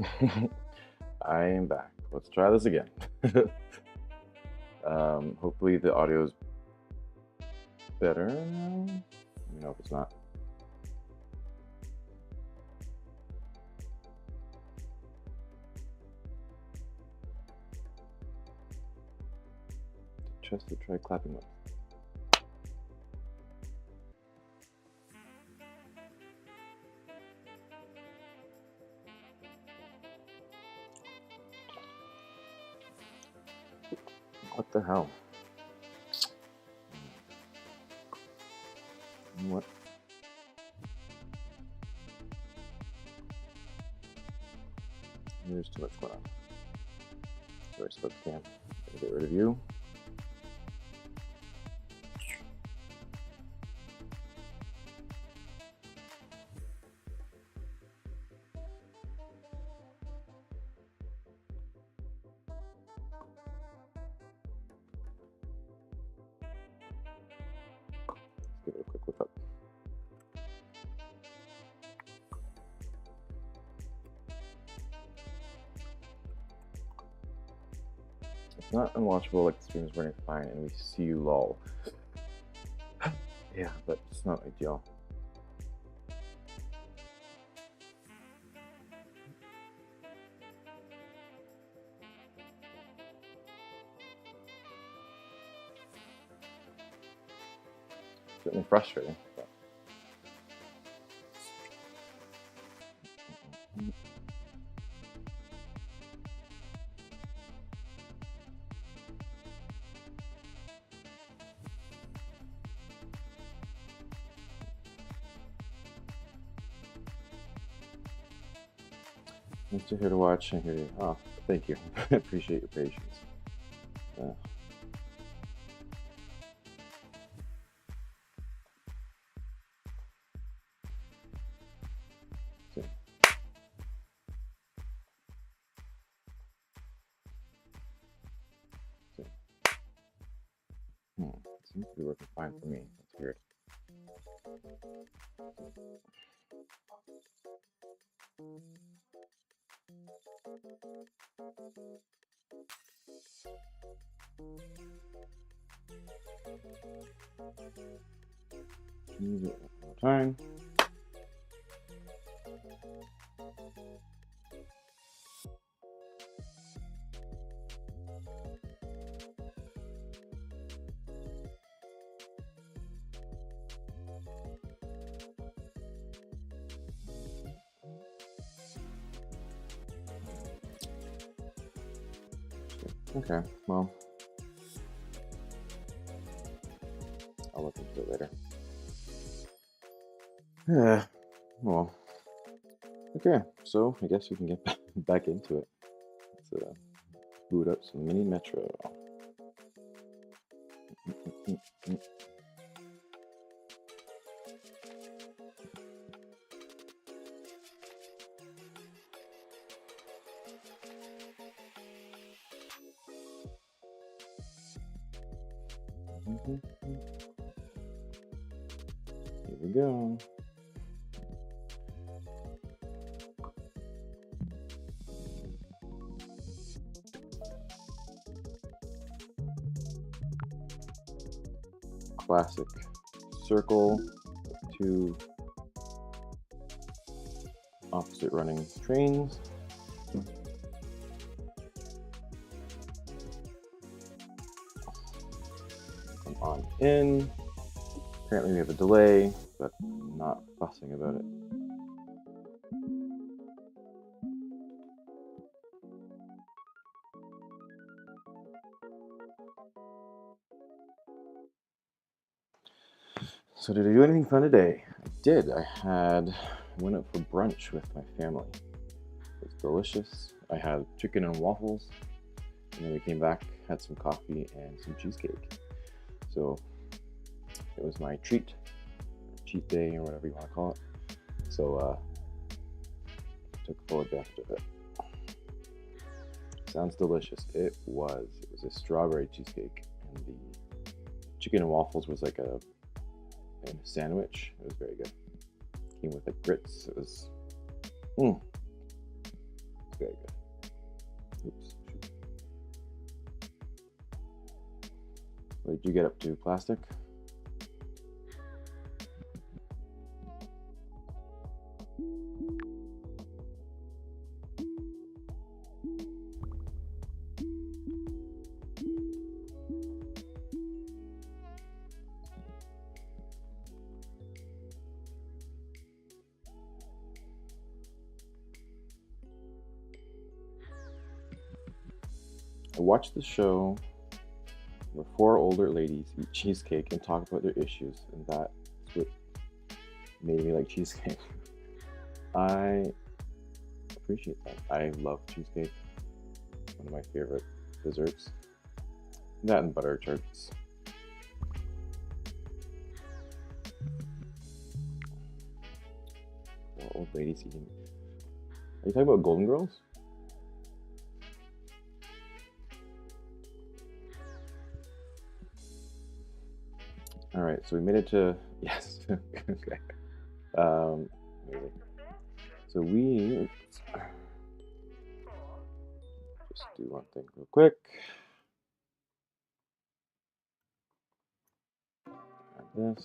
I am back. Let's try this again. Hopefully the audio is better now. Let me know if it's not. Just to try clapping with. What the hell? What? There's too much going on. Sorry, split the cam. Gotta get rid of you. Let's give it a quick look up. It's not unwatchable, like the stream is running fine and we see you lol. Yeah, but it's not ideal. Certainly frustrating, but I'm still here to watch and here to. Oh, thank you. I appreciate your patience. Seems to be working fine for me. That's weird. Use it one more time. Okay, well, I'll look into it later. Yeah, well, okay, so I guess we can get back into it. Let's boot up some mini Metro. Here we go. Classic circle, two opposite running trains. Come on in. Apparently we have a delay, but I'm not fussing about it. So did I do anything fun today? I did. I went out for brunch with my family. It was delicious. I had chicken and waffles, and then we came back, had some coffee and some cheesecake. So it was my cheat day or whatever you want to call it. So took full advantage of it. Sounds delicious. It was a strawberry cheesecake, and the chicken and waffles was like a sandwich. It was very good. Came with like grits. It was Good, good. Oops. Shoot. What did you get up to? Plastic? I watched the show where four older ladies eat cheesecake and talk about their issues, and that's what made me like cheesecake. I appreciate that. I love cheesecake. One of my favorite desserts. That and butter tarts. Four old ladies eating. Are you talking about Golden Girls? All right, so we made it to yes. Okay. Amazing. So we just do one thing real quick. Add this.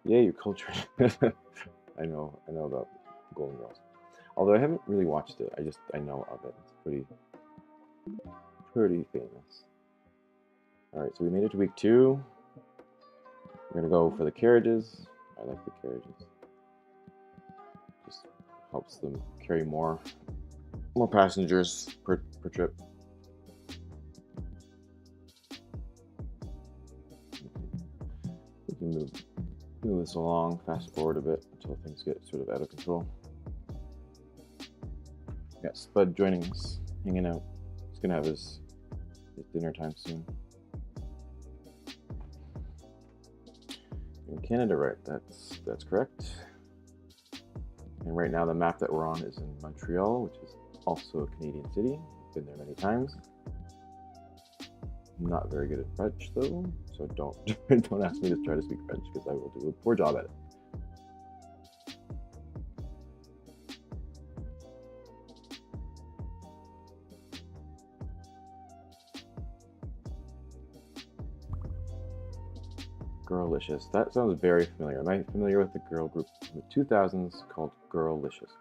Yeah, you're cultured. I know about Golden Girls. Although I haven't really watched it, I know of it. It's pretty famous. All right, so we made it to week 2. We're gonna go for the carriages. I like the carriages. Just helps them carry more passengers per trip. We can move this along, fast forward a bit until things get sort of out of control. We got Spud joining us, hanging out. He's gonna have his dinner time soon. In Canada, right? That's correct. And right now the map that we're on is in Montreal, which is also a Canadian city. Been there many times. I'm not very good at French though, so don't ask me to try to speak French because I will do a poor job at it. Girlicious. That sounds very familiar. Am I familiar with the girl group in the 2000s called Girlicious?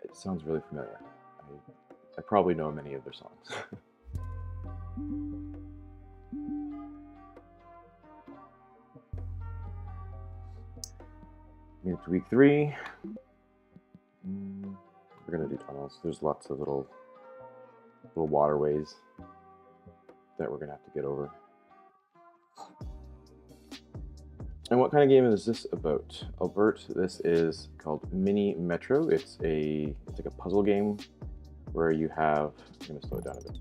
It sounds really familiar. I probably know many of their songs. Made it to week 3. We're gonna do tunnels. There's lots of little waterways that we're gonna have to get over. And what kind of game is this about? Albert, this is called Mini Metro. It's like a puzzle game where you have, I'm gonna slow it down a bit.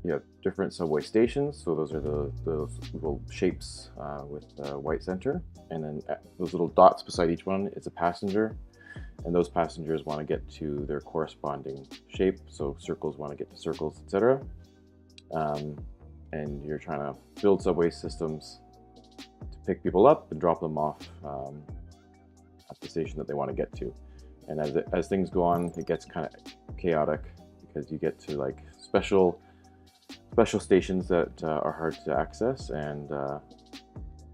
You have different subway stations. So those are those little shapes with a white center. And then those little dots beside each one is a passenger. And those passengers want to get to their corresponding shape. So circles want to get to circles, etc. And you're trying to build subway systems to pick people up and drop them off at the station that they want to get to. And as things go on, it gets kind of chaotic because you get to like special stations that are hard to access, and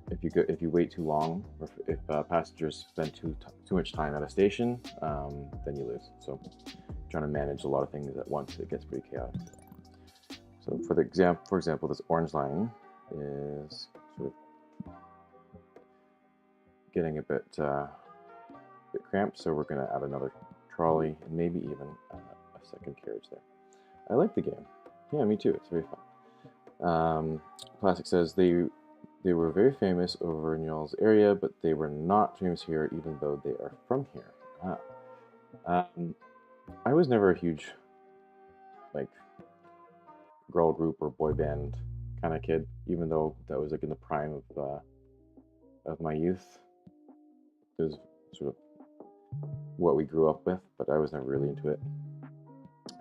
if you wait too long, or if passengers spend too much time at a station, then you lose. So trying to manage a lot of things at once, it gets pretty chaotic. So for example, this orange line is sort of getting a bit cramped, so we're going to add another trolley and maybe even a second carriage there. I like the game. Yeah, me too. It's very fun. Plastic says they were very famous over in y'all's area, but they were not famous here, even though they are from here. I was never a huge like girl group or boy band kind of kid, even though that was like in the prime of my youth. It was sort of what we grew up with, but I was never really into it.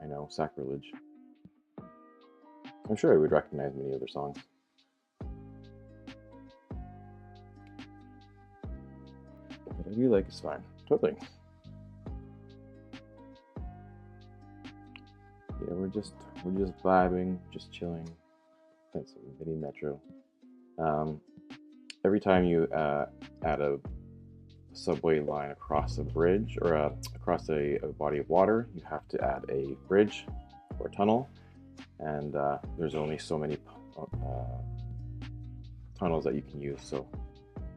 I know, sacrilege. I'm sure I would recognize many of their songs. Whatever you like is fine. Totally. Yeah, we're just vibing, just chilling. That's a mini metro. Every time you add a subway line across a bridge or across a body of water, you have to add a bridge or a tunnel, and there's only so many tunnels that you can use. So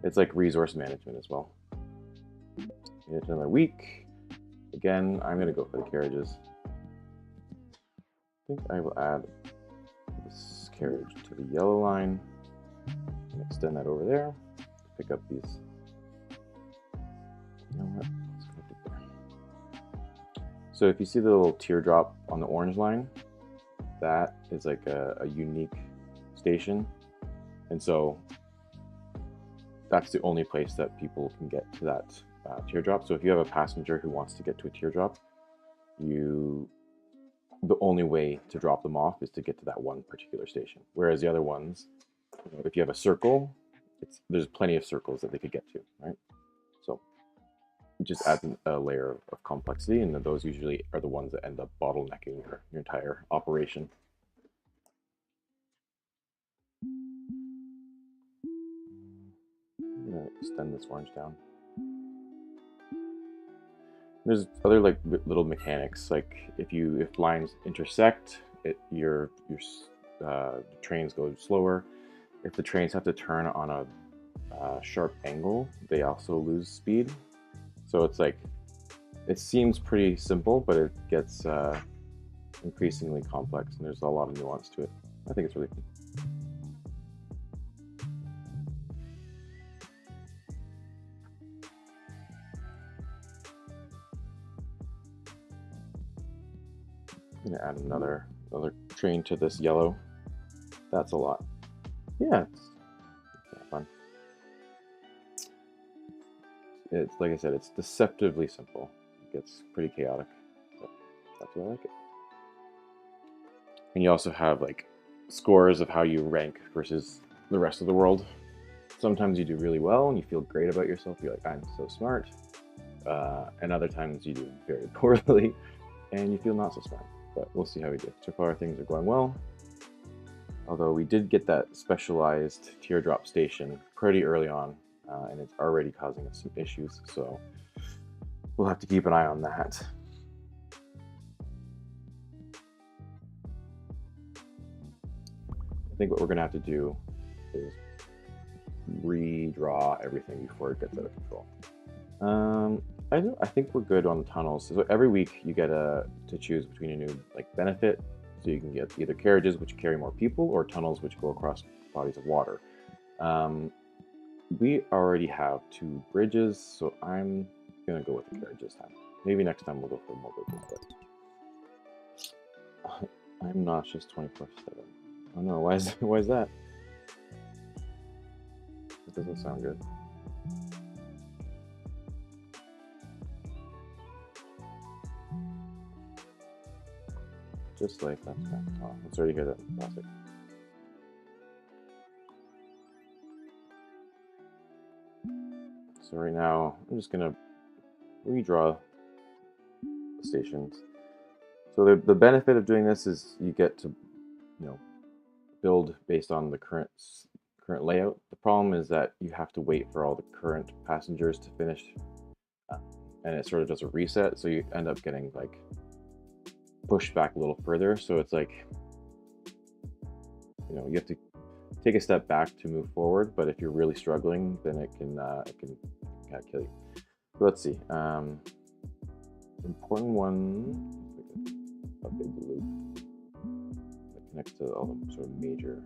it's like resource management as well. It's another week. Again, I'm gonna go for the carriages. I think I will add this carriage to the yellow line and extend that over there. Pick up these. You know what? Let's connect it there. So if you see the little teardrop on the orange line, that is like a unique station, and so that's the only place that people can get to that teardrop. So if you have a passenger who wants to get to a teardrop, the only way to drop them off is to get to that one particular station. Whereas the other ones, if you have a circle, there's plenty of circles that they could get to, right? So it just adds a layer of complexity, and those usually are the ones that end up bottlenecking your entire operation. I'm gonna extend this orange down. There's other like little mechanics, like if lines intersect, your trains go slower. If the trains have to turn on a sharp angle, they also lose speed. So it's like, it seems pretty simple, but it gets increasingly complex, and there's a lot of nuance to it. I think it's really cool. I'm gonna add another train to this yellow. That's a lot. Yeah, it's kind of fun. It's like I said, it's deceptively simple. It gets pretty chaotic, but that's why I like it. And you also have like scores of how you rank versus the rest of the world. Sometimes you do really well and you feel great about yourself. You're like, I'm so smart. And other times you do very poorly and you feel not so smart. But we'll see how we do. So far things are going well. Although we did get that specialized teardrop station pretty early on, and it's already causing us some issues. So we'll have to keep an eye on that. I think what we're gonna have to do is redraw everything before it gets out of control. I think we're good on the tunnels. So every week you get to choose between a new benefit. So you can get either carriages which carry more people or tunnels which go across bodies of water. We already have 2 bridges, so I'm gonna go with the carriage this time. Maybe next time we'll go for more bridges, but I'm nauseous 24/7. Oh no, why is that? It doesn't sound good. Just like that's not. Oh, I'm sorry to hear that. Classic. So right now, I'm just gonna redraw the stations. So the benefit of doing this is you get to, build based on the current layout. The problem is that you have to wait for all the current passengers to finish, and it sort of does a reset. So you end up getting pushed back a little further. So it's like, you have to take a step back to move forward. But if you're really struggling, then it can kind of kill you. So let's see. Important one. A big loop that connects to all the sort of major.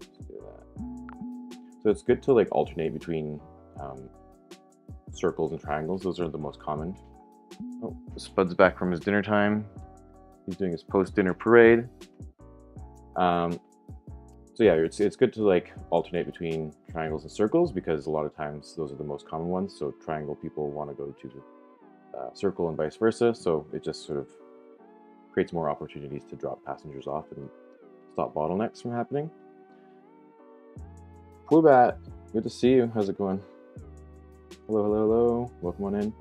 Let's do that. So it's good to alternate between circles and triangles. Those are the most common. Oh, Spud's back from his dinner time. He's doing his post-dinner parade. So yeah, it's good to alternate between triangles and circles because a lot of times those are the most common ones. So triangle people want to go to circle and vice versa. So it just sort of creates more opportunities to drop passengers off and stop bottlenecks from happening. Plubat, good to see you. How's it going? Hello, hello, hello. Welcome on in.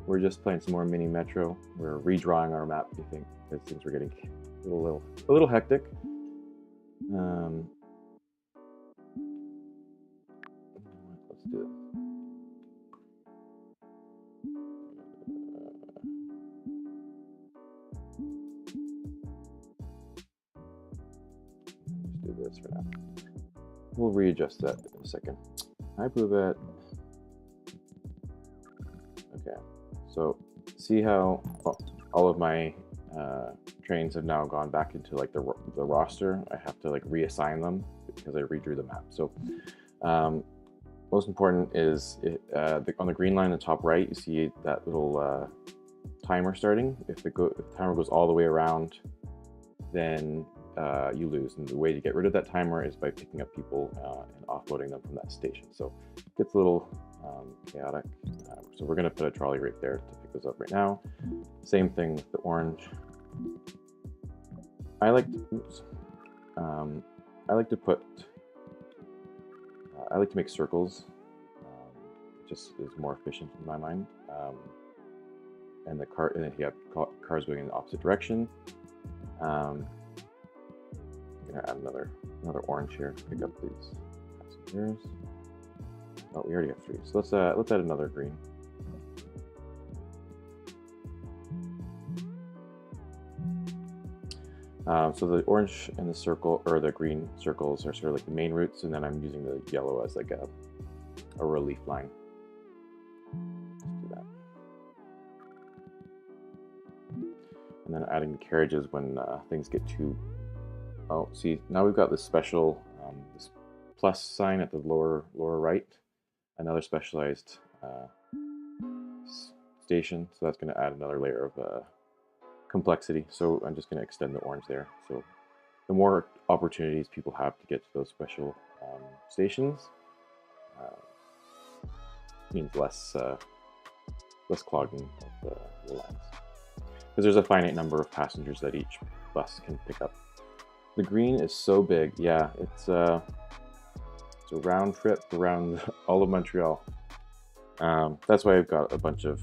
We're just playing some more mini Metro. We're redrawing our map, I think, because things were getting a little hectic. Let's do this. Let's do this for now. We'll readjust that in a second. Hi, Plubat. Okay, so see how all of my trains have now gone back into like the roster. I have to like reassign them because I redrew the map. So most important is on the green line in the top right, you see that little timer starting. If the timer goes all the way around, then you lose. And the way to get rid of that timer is by picking up people and offloading them from that station. So it gets a little chaotic. So we're going to put a trolley right there to pick those up right now. Same thing with the orange. I like to make circles. Just is more efficient in my mind. And then you have cars going in the opposite direction. I'm gonna add another orange here to pick up these passengers. Oh, we already have 3, so let's add another green. So the orange and the circle, or the green circles, are sort of like the main routes, and then I'm using the yellow as like a relief line. Let's do that. And then adding the carriages when things get too... Oh, see, now we've got this special this plus sign at the lower right, another specialized station, so that's going to add another layer of complexity. So I'm just going to extend the orange there. So the more opportunities people have to get to those special stations means less clogging of the lines, because there's a finite number of passengers that each bus can pick up. The green is so big. Yeah, it's a round trip around all of Montreal. That's why I've got a bunch of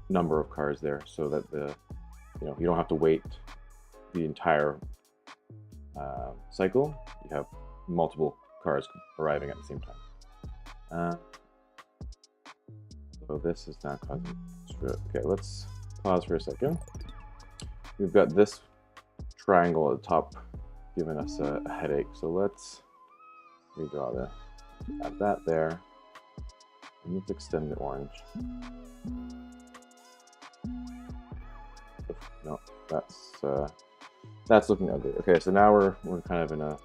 number of cars there, so that you don't have to wait the entire cycle. You have multiple cars arriving at the same time. So this is not causing... Okay, let's pause for a second. We've got this triangle at the top giving us a headache, so let's redraw this. Add that there, and let's extend the orange. No, that's looking ugly. Okay, so now we're kind of in a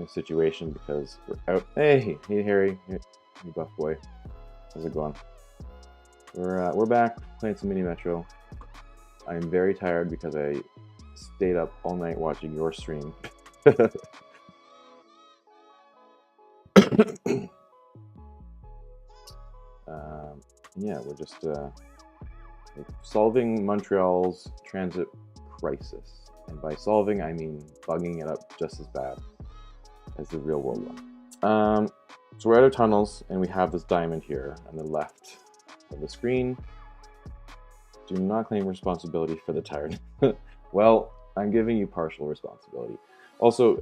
situation because we're out. Hey Harry, hey buff boy, how's it going? We're back playing some mini Metro. I'm very tired because I stayed up all night watching your stream. Yeah, we're just solving Montreal's transit crisis. And by solving, I mean bugging it up just as bad as the real world one. So we're out of tunnels, and we have this diamond here on the left of the screen. Do not claim responsibility for the tired. Well, I'm giving you partial responsibility. Also,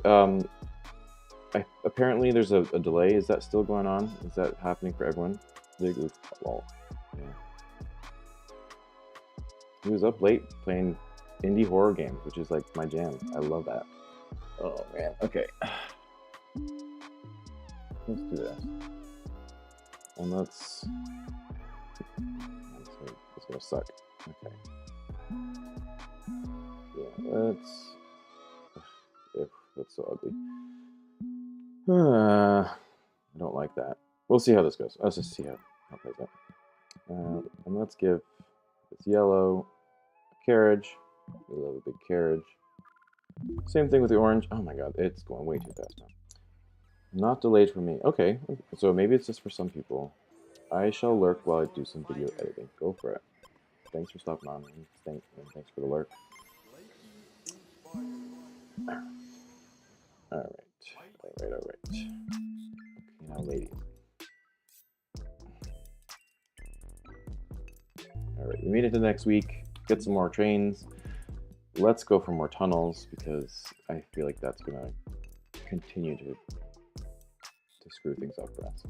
apparently there's a delay. Is that still going on? Is that happening for everyone? Big oof. Well, yeah. He was up late playing indie horror games, which is like my jam. I love that. Oh man. Okay. Let's do this. And let's... It's gonna suck. Okay. Yeah, that's so ugly. I don't like that. We'll see how this goes. Let's just see how it plays out. And let's give this yellow a carriage. We love a big carriage. Same thing with the orange. Oh my god, it's going way too fast now. Not delayed for me. Okay, so maybe it's just for some people. I shall lurk while I do some video editing. Go for it. Thanks for stopping on, and thanks for the lurk. Alright. Okay, now ladies. Alright, we made it to the next week. Get some more trains. Let's go for more tunnels, because I feel like that's gonna continue to screw things up for us.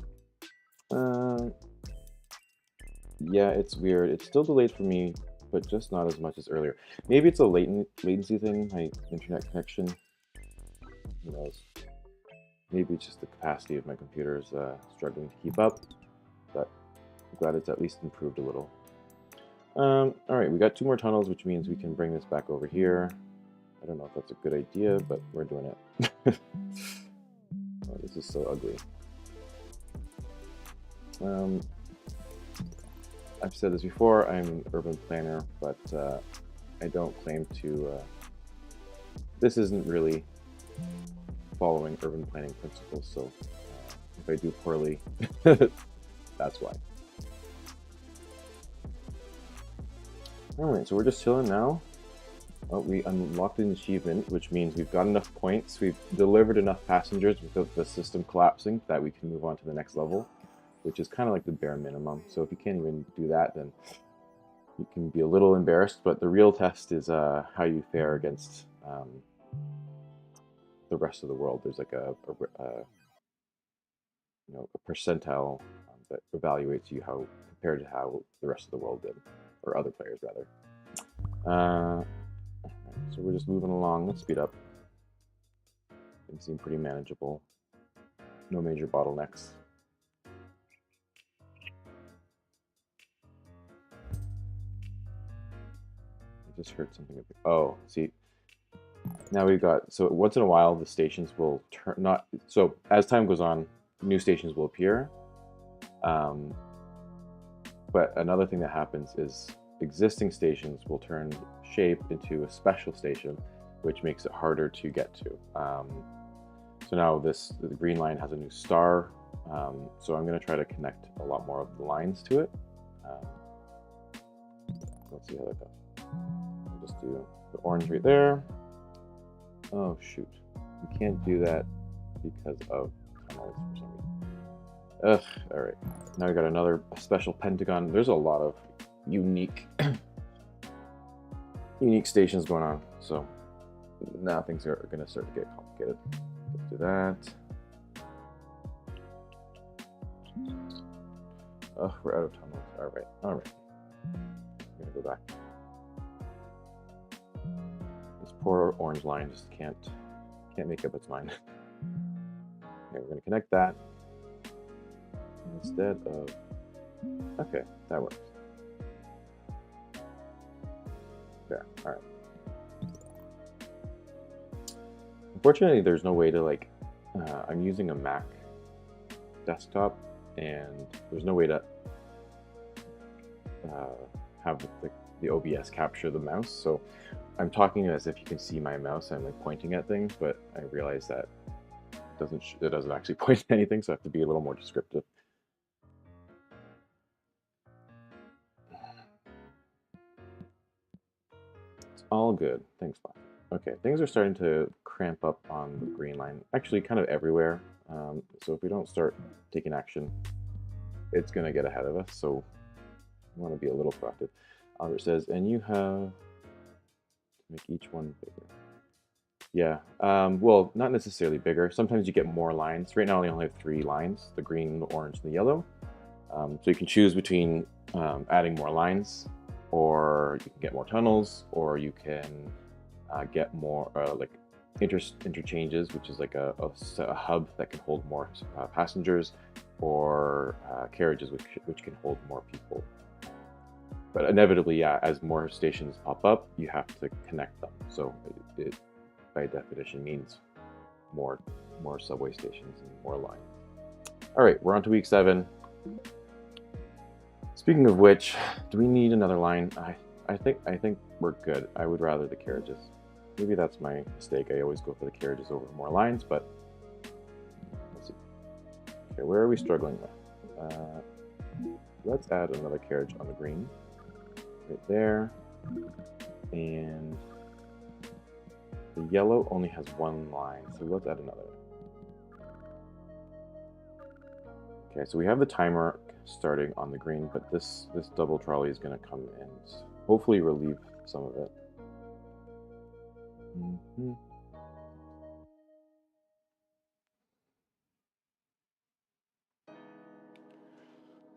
Yeah, it's weird. It's still delayed for me, but just not as much as earlier. Maybe it's a latency thing, my internet connection. Who knows? Maybe it's just the capacity of my computer is struggling to keep up, but I'm glad it's at least improved a little. Alright, we got 2 more tunnels, which means we can bring this back over here. I don't know if that's a good idea, but we're doing it. Oh, this is so ugly. I've said this before, I'm an urban planner, but I don't claim to... this isn't really following urban planning principles, so if I do poorly, that's why. Alright, so we're just chilling now. Oh, we unlocked an achievement, which means we've got enough points. We've delivered enough passengers without the system collapsing that we can move on to the next level, which is kind of like the bare minimum. So if you can't even do that, then you can be a little embarrassed. But the real test is how you fare against the rest of the world. There's like a percentile that evaluates you how compared to how the rest of the world did, or other players rather. So we're just moving along. Let's speed up. Things seem pretty manageable. No major bottlenecks. I just heard something. Oh, see. Now we've got, so once in a while the stations will turn, not, so as time goes on, new stations will appear. But another thing that happens is existing stations will turn shape into a special station, which makes it harder to get to. So now the green line has a new star, so I'm going to try to connect a lot more of the lines to it. Let's see how that goes. I'll just do the orange right there. Oh shoot, you can't do that because of tunnels for some reason. Ugh, alright. Now we got another special pentagon. There's a lot of unique stations going on, so now things are going to start to get complicated. Let's do that. Oh, we're out of tunnels. Alright. I'm gonna go back. This poor orange line just can't make up its mind. Okay, we're gonna connect that instead of... Okay, that works. There, alright. Unfortunately, there's no way to, like, I'm using a Mac desktop, and there's no way to have the OBS capture the mouse. So I'm talking as if you can see my mouse. I'm like pointing at things, but I realize that it doesn't actually point at anything, so I have to be a little more descriptive. It's all good. Thanks, Bob. Okay, things are starting to cramp up on the green line. Actually, kind of everywhere. So if we don't start taking action, it's going to get ahead of us. So I want to be a little proactive. Albert says, and you have to make each one bigger. Yeah, well, not necessarily bigger. Sometimes you get more lines. Right now I only have 3 lines, the green, the orange, and the yellow. So you can choose between adding more lines, or you can get more tunnels, or you can get more like interchanges, which is like a hub that can hold more passengers, or carriages which can hold more people. But inevitably, yeah, as more stations pop up, you have to connect them. So it by definition means more subway stations and more lines. All right, we're on to week 7. Speaking of which, do we need another line? I think we're good. I would rather the carriages. Maybe that's my mistake. I always go for the carriages over more lines, but let's see. Okay, where are we struggling with? let's add another carriage on the green, right there. And the yellow only has one line, so let's add another. Okay, so we have the timer starting on the green, but this double trolley is going to come and hopefully relieve some of it.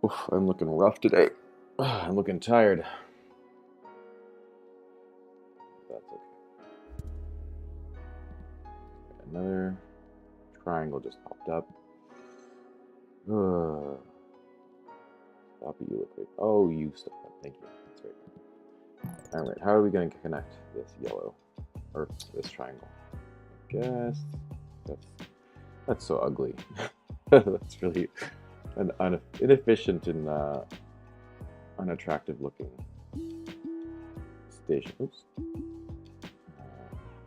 Oof, I'm looking rough today. I'm looking tired. That's okay. Another triangle just popped up. Sloppy, you look great. Oh, you stuck up. Thank you. That's right. All right, how are we going to connect this yellow, or this triangle? I guess that's so ugly. That's really an inefficient and unattractive looking station. Oops.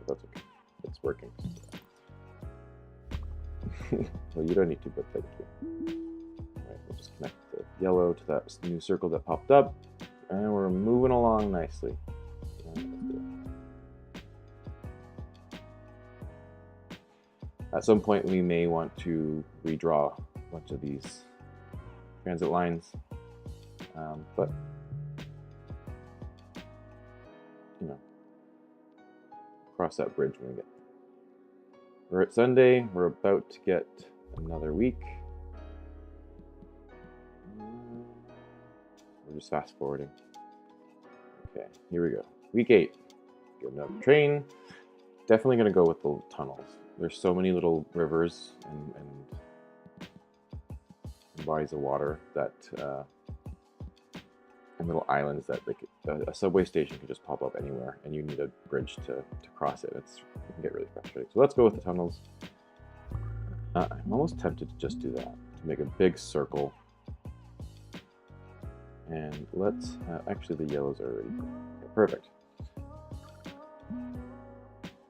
That's okay. It's working. Well, you don't need to, but thank you. Alright, we'll just connect the yellow to that new circle that popped up, and we're moving along nicely. At some point, we may want to redraw a bunch of these transit lines, but you know, cross that bridge when we get there. We're at Sunday. We're about to get another week. We're just fast forwarding. Okay, here we go. Week 8. Get another train. Definitely going to go with the tunnels. There's so many little rivers and bodies of water that and little islands that a subway station could just pop up anywhere, and you need a bridge to cross it. It can get really frustrating. So let's go with the tunnels. I'm almost tempted to just do that, to make a big circle. And let's actually the yellows are already okay, perfect.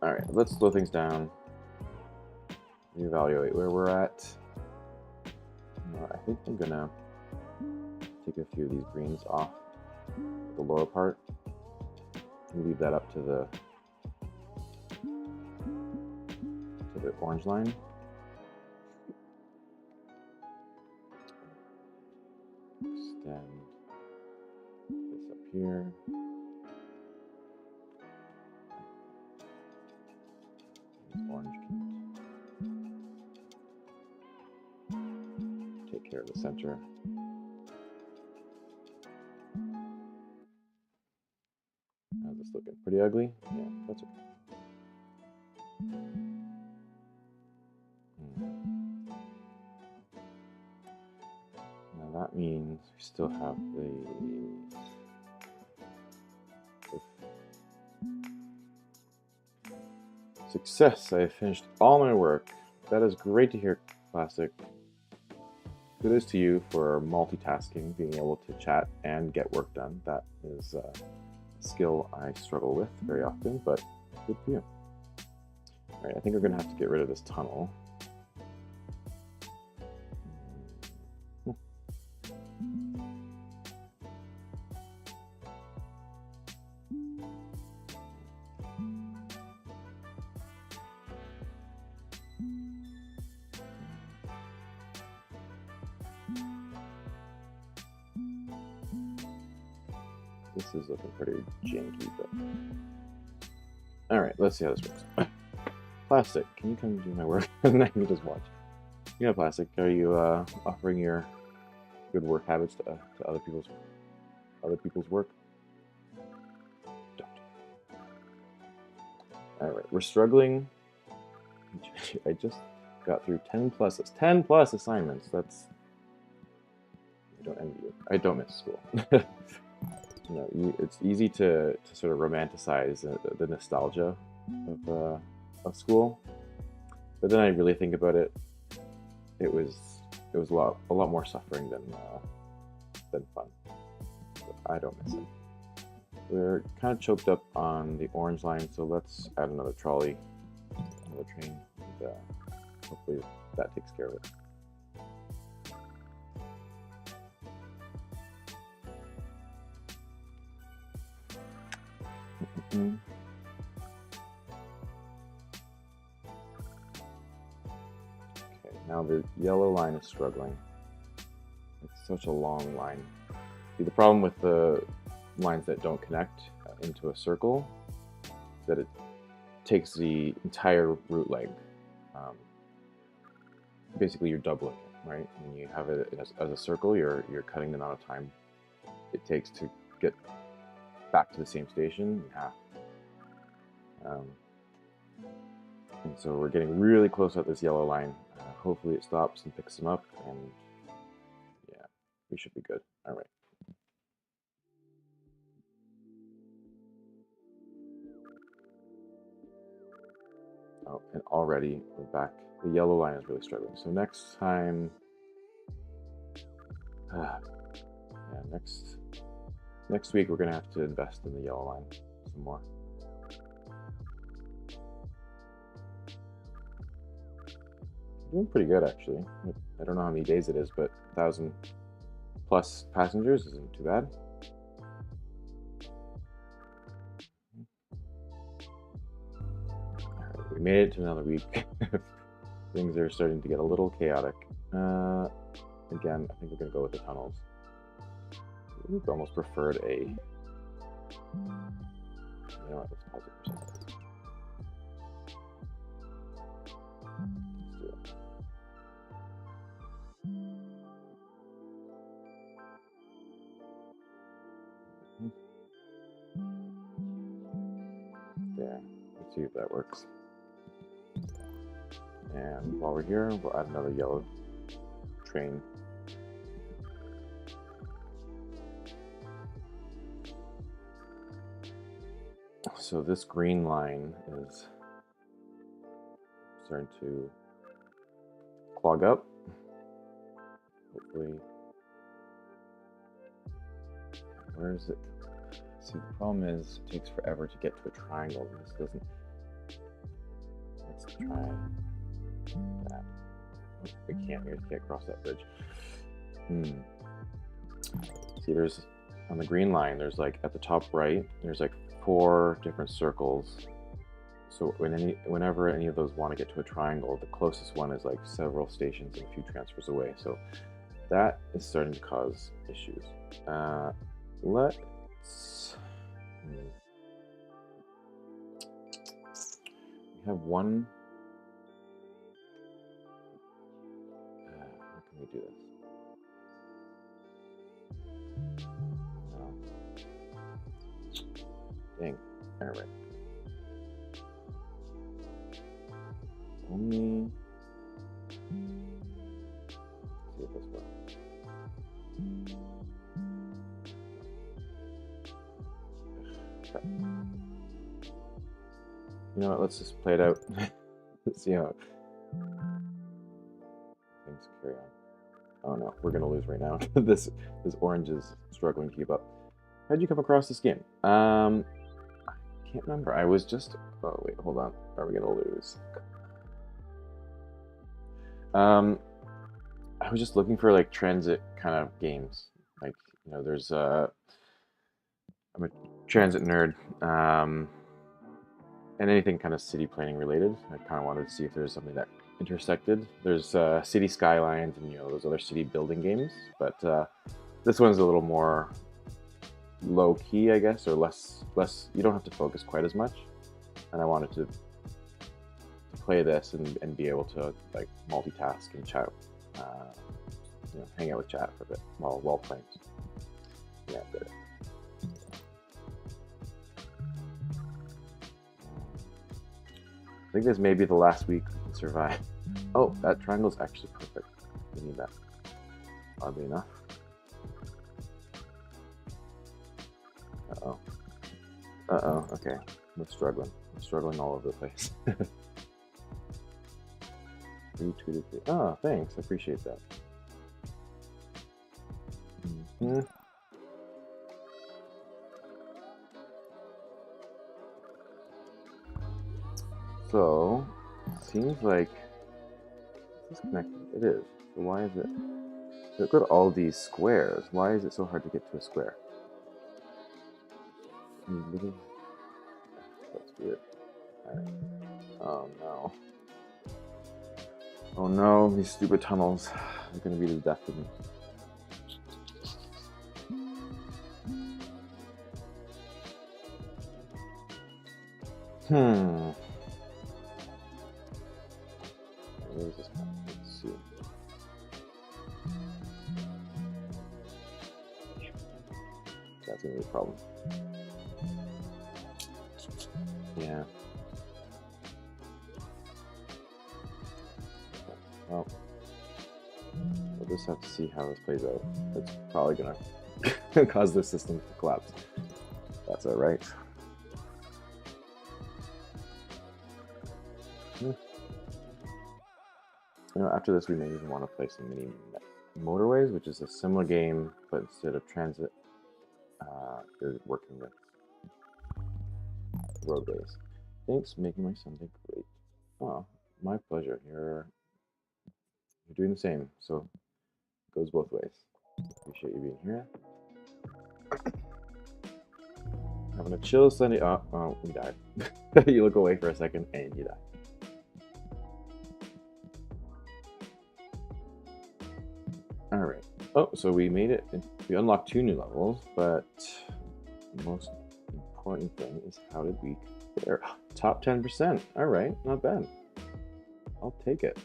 All right, let's slow things down. Reevaluate where we're at. I think I'm gonna take a few of these greens off the lower part and leave that up to the orange line. Extend this up here. This orange can take care of the center. How's this looking? Pretty ugly? Yeah, that's okay. Now that means we still have the success. I finished all my work. That is great to hear, Classic. Kudos to you for multitasking, being able to chat and get work done. That is a skill I struggle with very often, but good for you. All right, I think we're going to have to get rid of this tunnel. This is looking pretty janky, but all right, let's see how this works. Plastic, can you come do my work? And I can just watch. You know, Plastic, are you offering your good work habits to other people's work? Don't. All right, we're struggling. I just got through 10 plus assignments. That's, I don't envy you. I don't miss school. You know, it's easy to sort of romanticize the nostalgia of school, but then I really think about it. It was a lot more suffering than fun. But I don't miss it. We're kind of choked up on the orange line, so let's add another trolley, another train, and hopefully that takes care of it. Okay, now the yellow line is struggling. It's such a long line. See, the problem with the lines that don't connect into a circle is that it takes the entire route length. Basically, you're doubling it, right? When you have it as a circle, you're cutting the amount of time it takes to get back to the same station in half. And so we're getting really close at this yellow line. Hopefully it stops and picks them up, and yeah, we should be good. All right. Oh, and already we're back. The yellow line is really struggling. So next time, yeah, next week we're gonna have to invest in the yellow line some more. Doing pretty good actually. I don't know how many days it is, but 1,000 plus passengers isn't too bad. All right, we made it to another week. Things are starting to get a little chaotic. Again, I think we're gonna go with the tunnels. We've almost preferred a. You know what? Let's pause it for a second. Let's do it. There. Let's see if that works. And while we're here, we'll add another yellow train. So this green line is starting to clog up. Hopefully. Where is it? See, the problem is it takes forever to get to a triangle. This doesn't. Let's try that. We can't cross that bridge. See, there's on the green line, there's like at the top right, there's like 4 different circles. So whenever any of those want to get to a triangle, the closest one is like several stations and a few transfers away. So that is starting to cause issues. Let's. We have one. How can we do this? No. Dang. All right. Only. Let's see if this works. Okay. You know what? Let's just play it out. Let's see how things carry on. Oh no, we're gonna lose right now. this orange is struggling to keep up. How'd you come across this game? I can't remember. I was just. Oh wait, hold on. Are we gonna lose? I was just looking for like transit kind of games. Like, you know, there's I'm a transit nerd. And anything kind of city planning related. I kind of wanted to see if there's something that intersected. There's City Skylines and, you know, those other city building games, but this one's a little more low key, I guess, or less. You don't have to focus quite as much. And I wanted to play this and be able to like multitask and chat, you know, hang out with chat for a bit while playing. Yeah, good. I think this may be the last week we can survive. Oh, that triangle's actually perfect. We need that. Oddly enough. Uh-oh. Uh-oh, okay. We're struggling. We're struggling all over the place. Retweeted. Oh, thanks. I appreciate that. Mm-hmm. So, seems like this is connected. It is. So why is it? Look at all these squares. Why is it so hard to get to a square? Let's do it. Alright. Oh no. Oh no, these stupid tunnels are gonna be the death of me. Where is this map? Let's see. That's gonna be a problem. Yeah. Well, we'll just have to see how this plays out. It's probably gonna cause the system to collapse. That's alright. You know, after this, we may even want to play some mini motorways, which is a similar game, but instead of transit, you're working with roadways. Thanks, making my Sunday great. Oh, my pleasure. You're doing the same, so it goes both ways. Appreciate you being here. Having a chill Sunday. Oh, we died. You look away for a second and you die. Alright. Oh, so we made it. We unlocked 2 new levels, but the most important thing is how did we fare? Top 10%. Alright, not bad. I'll take it.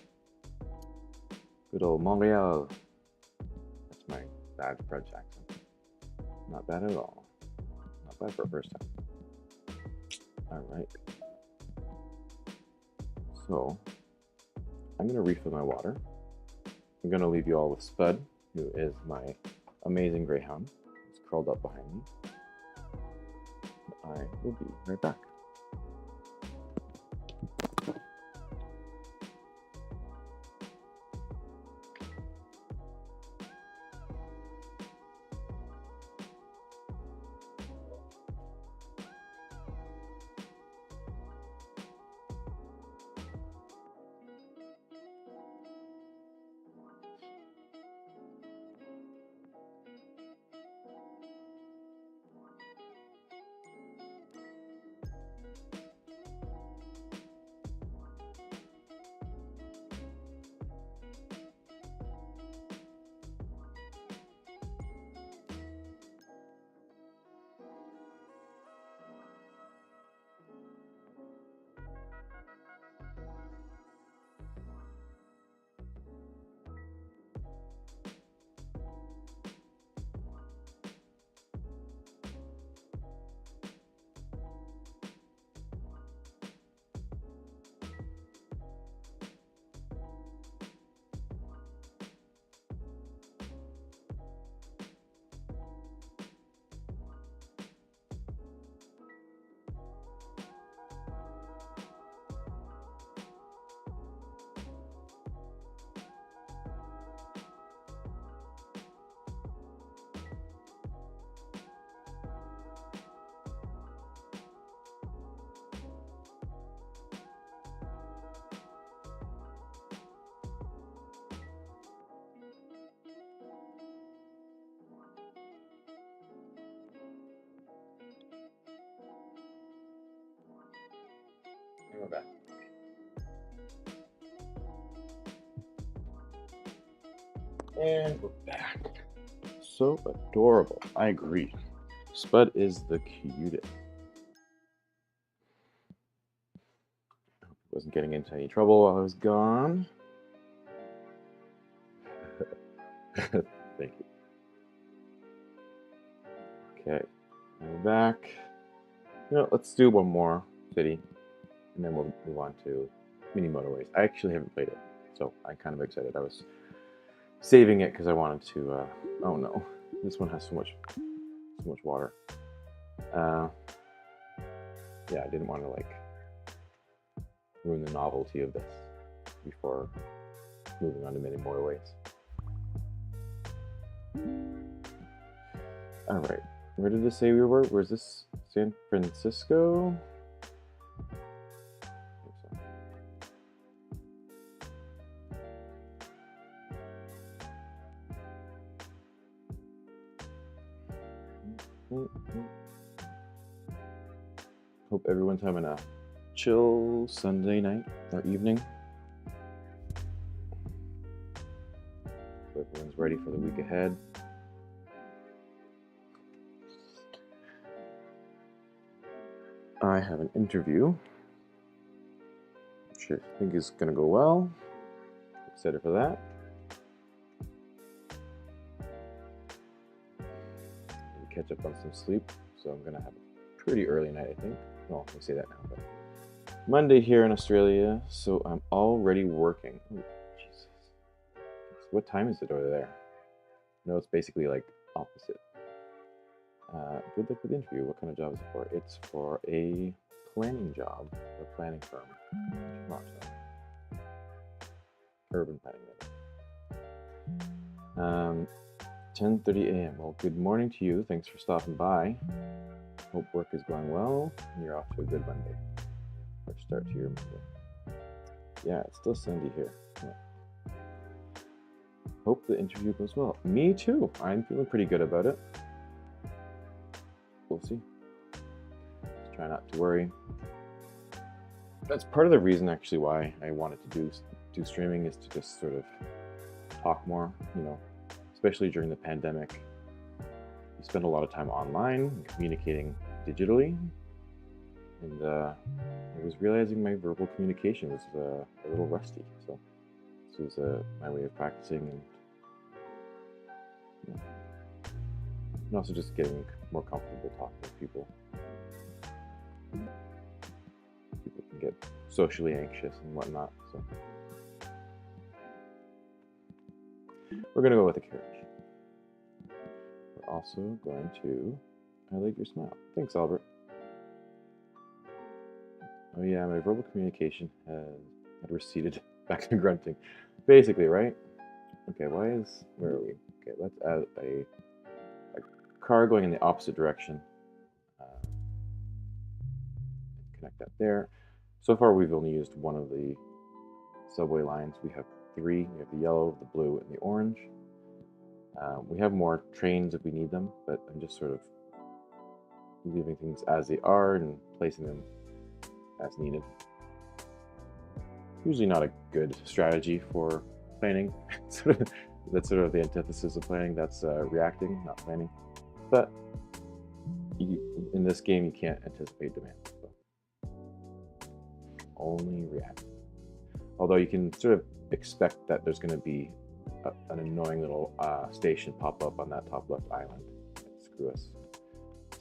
Good old Montreal. That's my bad French accent. Not bad at all. Not bad for a first time. Alright. So, I'm going to refill my water. I'm going to leave you all with Spud, who is my amazing greyhound. He's curled up behind me. I will be right back. And we're back. And we're back. So adorable. I agree. Spud is the cutest. Wasn't getting into any trouble while I was gone. Thank you. Okay, we're back. You know, let's do one more city, and then we'll move on to mini motorways. I actually haven't played it, so I'm kind of excited. I was saving it because I wanted to. Oh no, this one has so much water. Yeah, I didn't want to like ruin the novelty of this before moving on to many motorways. All right, where did this say we were? Where's this? San Francisco? Hope everyone's having a chill Sunday night or evening. Hope everyone's ready for the week ahead. I have an interview, which I think is going to go well. Excited for that. Catch up on some sleep, so I'm gonna have a pretty early night, I think. Well, I say that now, but Monday here in Australia, so I'm already working. Ooh, Jesus. What time is it over there? No, it's basically like opposite. Good luck with the interview. What kind of job is it for? It's for a planning job, a planning firm. Urban planning. 10:30 a.m. Well, good morning to you. Thanks for stopping by. Hope work is going well and you're off to a good Monday. Or start to your Monday. Yeah, it's still Sunday here. Yeah. Hope the interview goes well. Me too. I'm feeling pretty good about it. We'll see. Just try not to worry. That's part of the reason actually why I wanted to do streaming, is to just sort of talk more, especially during the pandemic. You spend a lot of time online, communicating digitally, and I was realizing my verbal communication was a little rusty. So this was my way of practicing, and also just getting more comfortable talking to people. People can get socially anxious and whatnot, so we're gonna go with the carriage. We're also going to, I like your smile. Thanks, Albert. Oh yeah, my verbal communication had receded back to grunting. Basically, right? Okay, where are we? Okay, let's add a car going in the opposite direction. Connect that there. So far, we've only used one of the subway lines. We have three. We have the yellow, the blue, and the orange. We have more trains if we need them, but I'm just sort of leaving things as they are and placing them as needed. Usually not a good strategy for planning. That's sort of the antithesis of planning. That's reacting, not planning. But in this game, you can't anticipate demand. So only react. Although you can sort of expect that there's going to be an annoying little station pop up on that top left island. Screw us.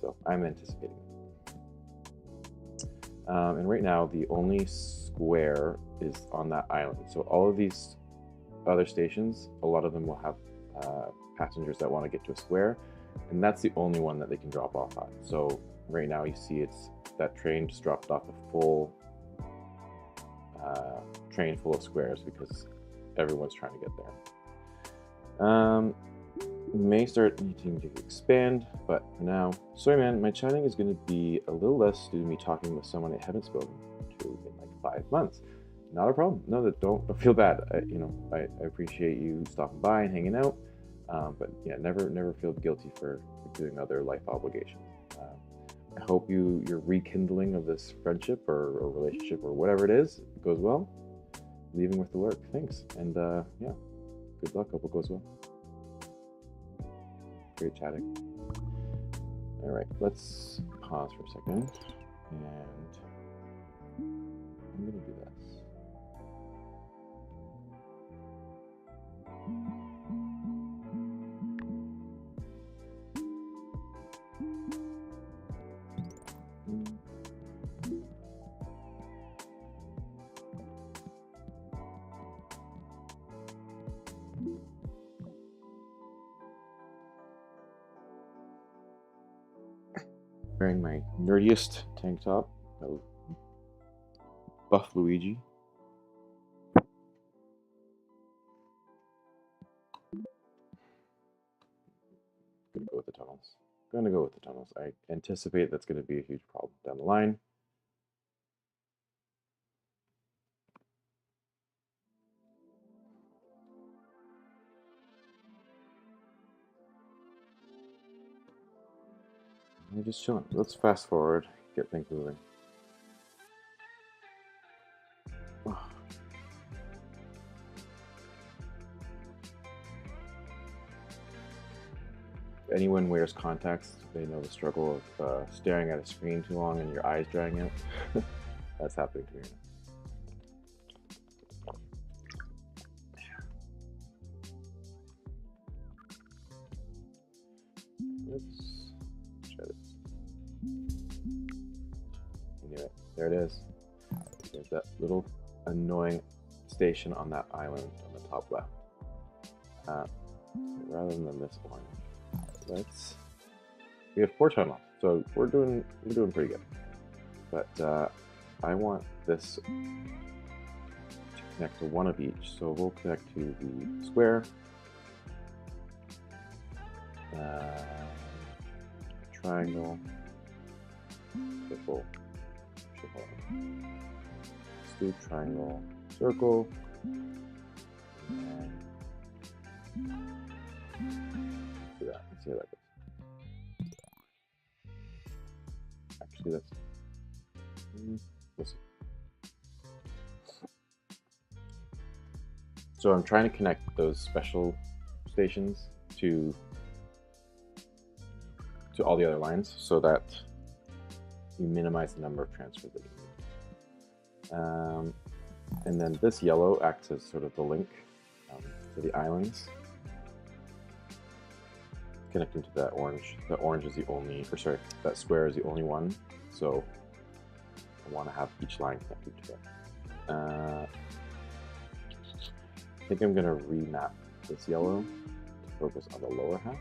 So I'm anticipating it. And right now, the only square is on that island. So all of these other stations, a lot of them will have passengers that want to get to a square, and that's the only one that they can drop off at. So right now, you see that train just dropped off a full train full of squares because everyone's trying to get there. May start needing to expand, but for now, sorry man, my chatting is going to be a little less due to me talking with someone I haven't spoken to in like 5 months. Not a problem. No, don't feel bad. I appreciate you stopping by and hanging out, but yeah, never feel guilty for doing other life obligations. I hope your rekindling of this friendship or relationship or whatever it is goes well. Leaving with the work. Thanks. And yeah, good luck. Hope it goes well. Great chatting. All right, let's pause for a second. And I'm going to do this. Wearing my nerdiest tank top of Buff Luigi. Gonna go with the tunnels. I anticipate that's going to be a huge problem down the line. We're just chilling. Let's fast forward, get things moving. anyone wears contacts, they know the struggle of staring at a screen too long and your eyes drying out. That's happening to me right now. Let's try this. I knew it. There it is. There's that little annoying station on that island on the top left. So rather than this orange, we have 4 tunnels, so we're doing pretty good. But I want this to connect to one of each, so we'll connect to the square, triangle, circle, let's do triangle, circle, and do that. Let's see how that goes. Actually, that's we'll see. So I'm trying to connect those special stations to all the other lines so that you minimize the number of transfers that you need. And then this yellow acts as sort of the link to the islands, connecting to that orange. The orange is the only, or sorry, that square is the only one. So I want to have each line connected to it. I think I'm going to remap this yellow to focus on the lower half.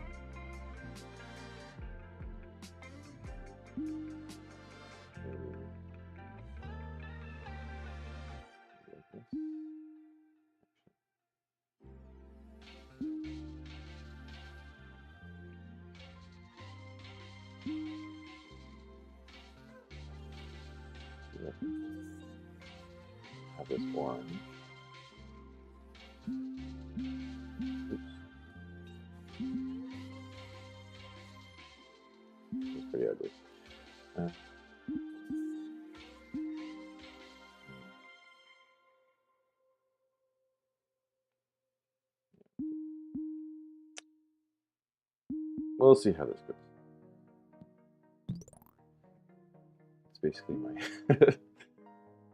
Have this orange. Oops. It's pretty ugly. We'll see how this goes. It's basically my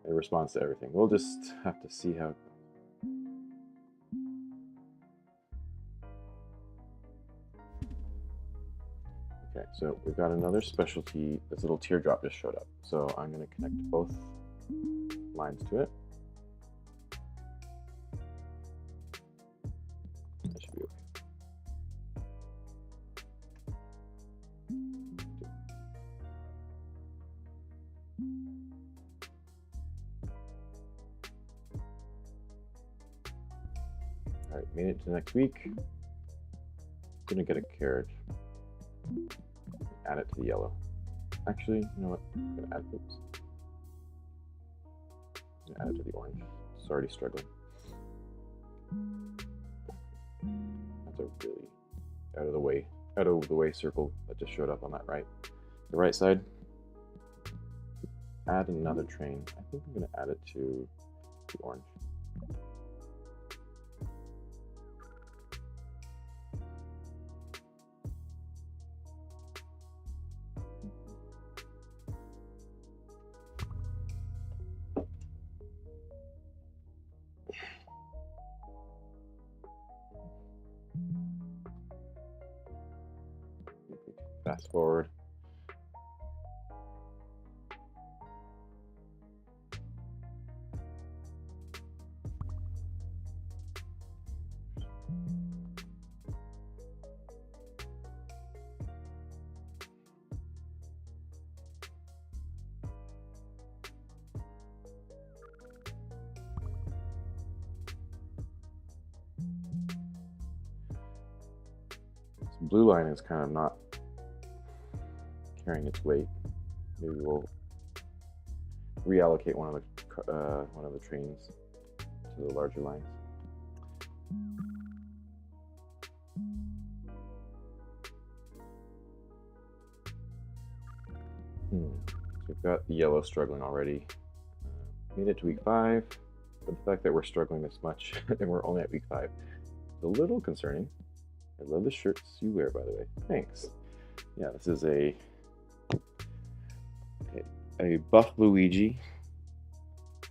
my response to everything. We'll just have to see how it goes. Okay, so we've got another specialty. This little teardrop just showed up. So I'm going to connect both lines to it. That should be okay. All right, made it to next week. I'm gonna get a carrot. Add it to the yellow. Actually, you know what? I'm gonna add oops. I'm gonna add it to the orange. It's already struggling. That's a really out of the way circle that just showed up on that the right side. Add another train. I think I'm gonna add it to the orange. Fast forward. This blue line is kind of not carrying its weight. Maybe we'll reallocate one of the trains to the larger lines. So we've got the yellow struggling already. Made it to week 5, but the fact that we're struggling this much and we're only at week 5 is a little concerning. I love the shirts you wear, by the way. Thanks. Yeah, this is a buff Luigi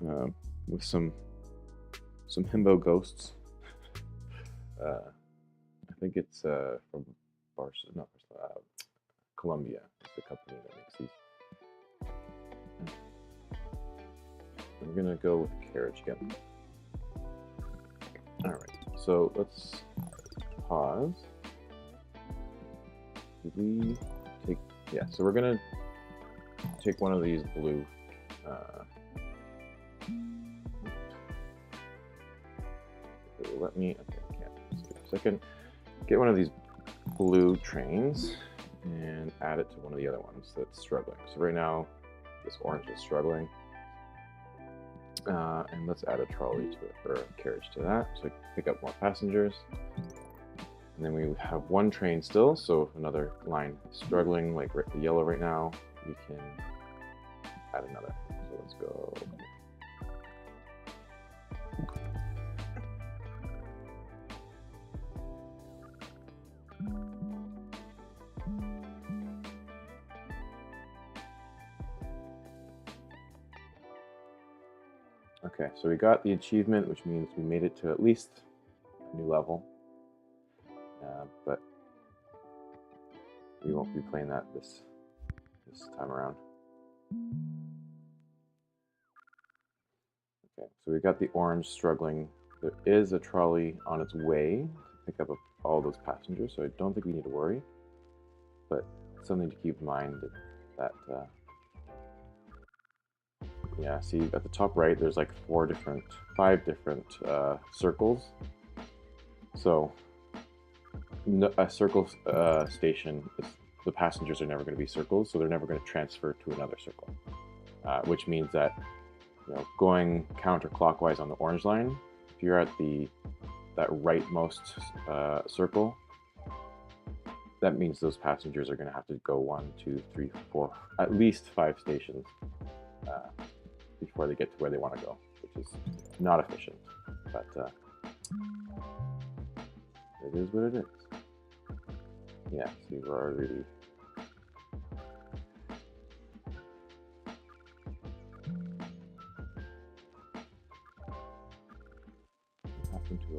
with some Himbo ghosts. I think it's from Colombia. It's the company that makes these. We're gonna go with the carriage again. All right, so let's pause. Did we take? Yeah, so we're gonna take one of these blue. Let me. Okay, I can't. Just give me a second. Get one of these blue trains and add it to one of the other ones that's struggling. So right now, this orange is struggling. And let's add a trolley to it, or a carriage to that, so we can pick up more passengers. And then we have one train still, so if another line is struggling, like the yellow right now, we can add another. So let's go. Okay, so we got the achievement, which means we made it to at least a new level. But we won't be playing that this time around. Okay, so we got the orange struggling. There is a trolley on its way to pick up all those passengers, so I don't think we need to worry. But something to keep in mind that yeah, see at the top right, there's like 5 different circles. So a circle station, the passengers are never going to be circles, so they're never going to transfer to another circle. Which means that going counterclockwise on the orange line, if you're at that rightmost circle, that means those passengers are going to have to go 1, 2, 3, 4, at least 5 stations before they get to where they want to go, which is not efficient. But it is what it is. Yeah, see, we're already. What happened to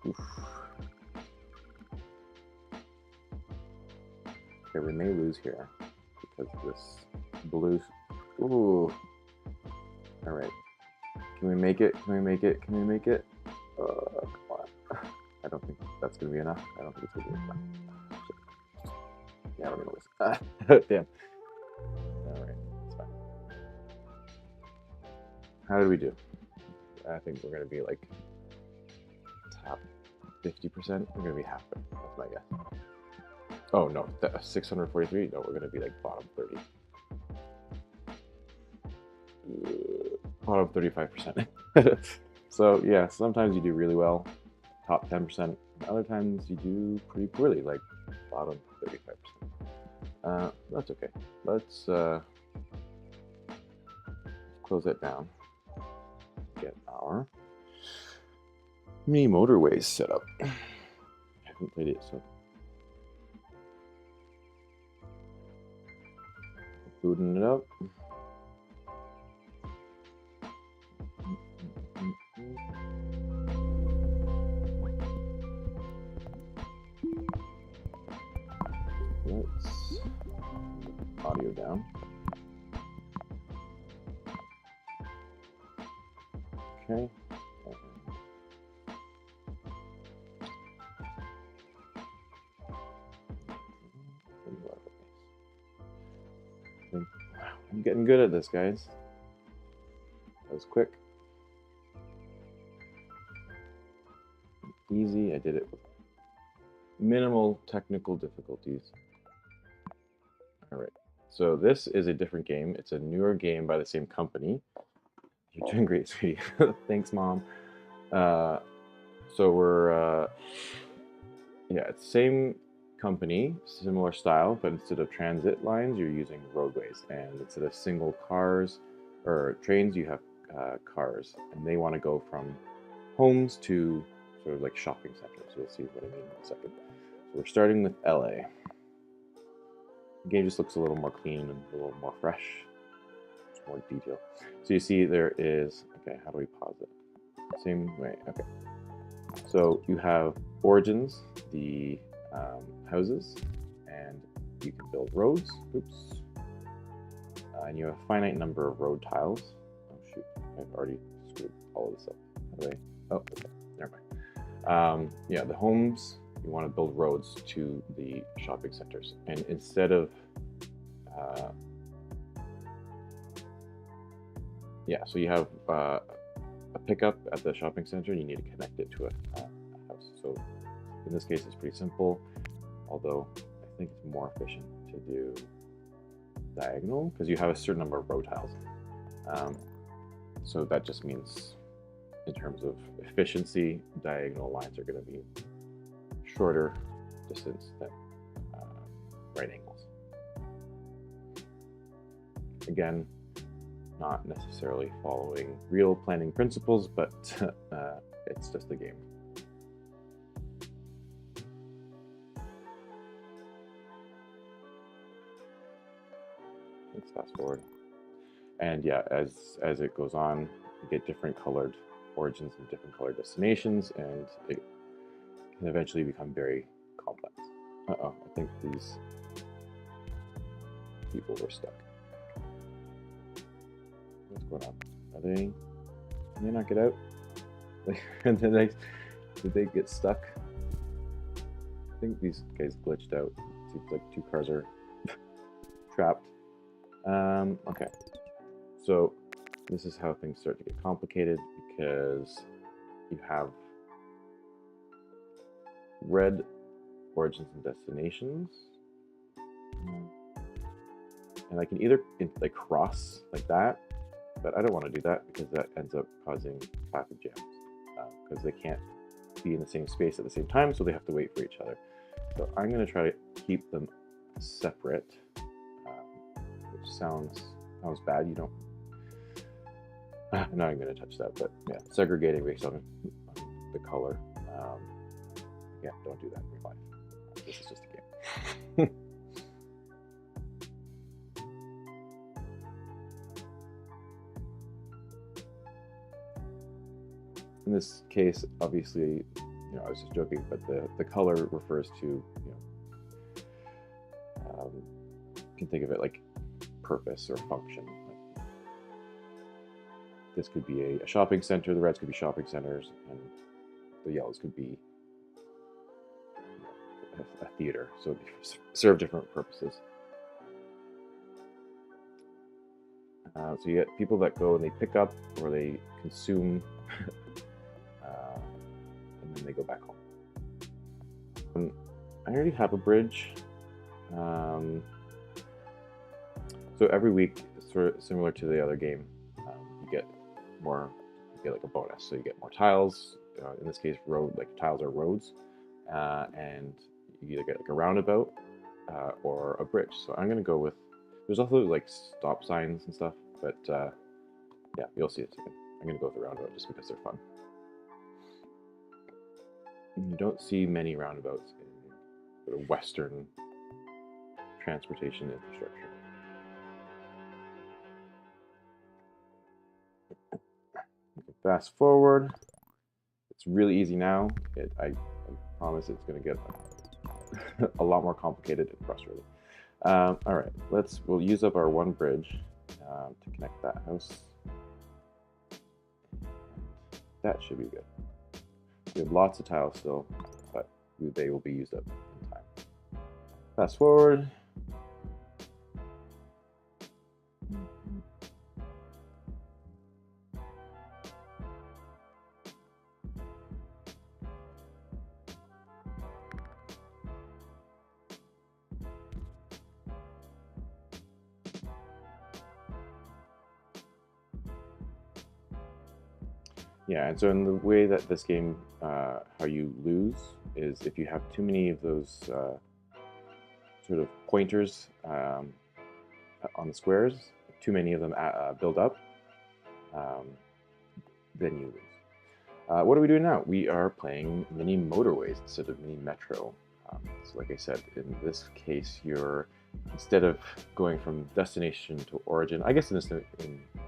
Oof. Okay, we may lose here because of this blue. Ooh. All right. Can we make it? Can we make it? Can we make it? Come on. I don't think that's going to be enough. I don't think it's going to be enough. Shit. Yeah, we're going to lose. Damn. All right. That's fine. How did we do? I think we're going to be like top 50%. We're going to be halfway. That's my guess. Oh, no. 643? No, we're going to be like bottom 30. Bottom 35%. So, yeah, sometimes you do really well, top 10%. Other times you do pretty poorly, like bottom 35%. That's okay. Let's close that down. Get our mini motorways set up. I haven't played it, so. Booting it up. Let's audio down. Okay. Wow, I'm getting good at this, guys. That was quick. Easy. I did it with minimal technical difficulties. All right. So this is a different game. It's a newer game by the same company. You're doing great, sweetie. Thanks, Mom. So we're yeah, it's the same company, similar style, but instead of transit lines, you're using roadways, and instead of single cars or trains, you have cars, and they want to go from homes to sort of like shopping centers. You'll see what I mean in a second. So we're starting with LA. The game just looks a little more clean and a little more fresh. It's more detail. So you see there is, okay, how do we pause it? Same way, okay. So you have origins, the houses, and you can build roads. Oops. And you have a finite number of road tiles. Oh shoot, I've already screwed all of this up. How do I? Oh, okay, never mind. Yeah, the homes, you want to build roads to the shopping centers. And instead of, yeah, so you have a pickup at the shopping center and you need to connect it to a house. So in this case, it's pretty simple, although I think it's more efficient to do diagonal because you have a certain number of row tiles. So that just means in terms of efficiency, diagonal lines are going to be shorter distance than right angles. Again, not necessarily following real planning principles, but it's just a game. Let's fast forward. And yeah, as it goes on, you get different colored origins and different colored destinations, and it can eventually become very complex. Uh-oh, I think these people were stuck. What's going on? Can they not get out? Did they get stuck? I think these guys glitched out. It seems like two cars are trapped. Okay. So this is how things start to get complicated because you have red origins and destinations. And I can either like cross like that, but I don't want to do that because that ends up causing traffic jams because they can't be in the same space at the same time, so they have to wait for each other. So I'm going to try to keep them separate, which sounds bad. You don't. I'm not even going to touch that, but yeah, segregating based on the color. Yeah, don't do that in real life. This is just a game. In this case, obviously, I was just joking, but the color refers to, you can think of it like purpose or function. This could be a shopping center, the reds could be shopping centers, and the yellows could be a theater, so they serve different purposes. So you get people that go and they pick up or they consume, and then they go back home. I already have a bridge. So every week, sort of similar to the other game, you get like a bonus. So you get more tiles. In this case, tiles are roads, and you either get like a roundabout or a bridge. So I'm gonna go with. There's also like stop signs and stuff, but yeah, you'll see it. I'm gonna go with the roundabout just because they're fun. You don't see many roundabouts in sort of Western transportation infrastructure. Fast forward. It's really easy now. I promise it's going to get a lot more complicated and frustrating. All right, we'll use up our one bridge to connect that house. That should be good. We have lots of tiles still, but they will be used up in time. Fast forward. Yeah, and so in the way that this game, how you lose is if you have too many of those sort of pointers on the squares, too many of them build up, then you lose. What are we doing now? We are playing mini motorways instead of mini metro. So like I said, in this case, you're instead of going from destination to origin, I guess in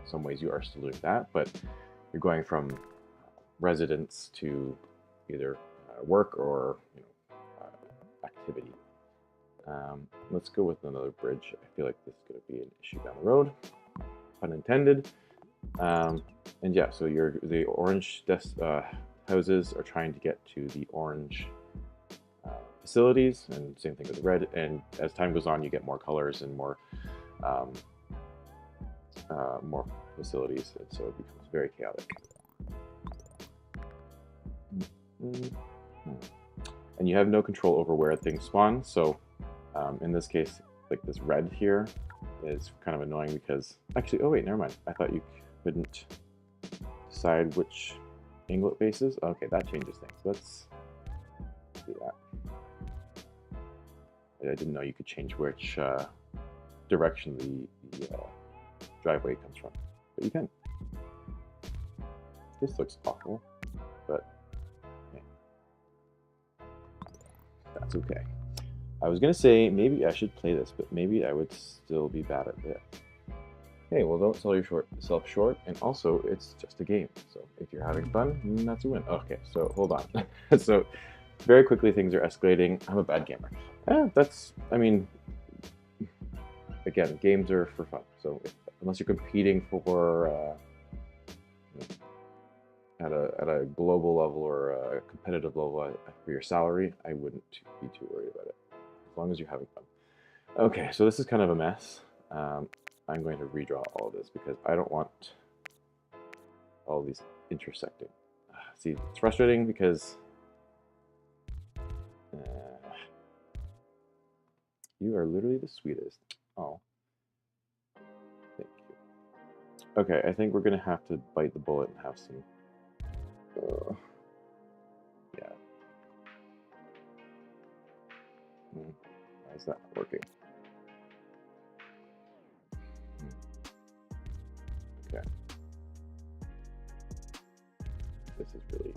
some ways you are still doing that, but you're going from residence to either work or activity. Let's go with another bridge. I feel like this is going to be an issue down the road, pun intended. And yeah, so the orange houses are trying to get to the orange facilities, and same thing with the red. And as time goes on, you get more colors and more facilities, and so it becomes very chaotic. And you have no control over where things spawn. So in this case, like this red here is kind of annoying because actually, oh wait, never mind. I thought you couldn't decide which angle it faces. Okay, that changes things. Let's do that. I didn't know you could change which direction the driveway comes from, but you can. This looks awful, but yeah, that's okay. I was gonna say maybe I should play this, but maybe I would still be bad at this. Hey, well, don't sell yourself short, and also it's just a game. So if you're having fun, that's a win. Okay, so hold on. So very quickly things are escalating. I'm a bad gamer. I mean, again, games are for fun. So unless you're competing for at a global level or a competitive level for your salary, I wouldn't be too worried about it, as long as you're having fun. Okay, so this is kind of a mess. I'm going to redraw all of this because I don't want all these intersecting. See, it's frustrating because you are literally the sweetest. Oh, thank you. Okay, I think we're gonna have to bite the bullet and have some. Yeah. Why is that not working? Okay. This is really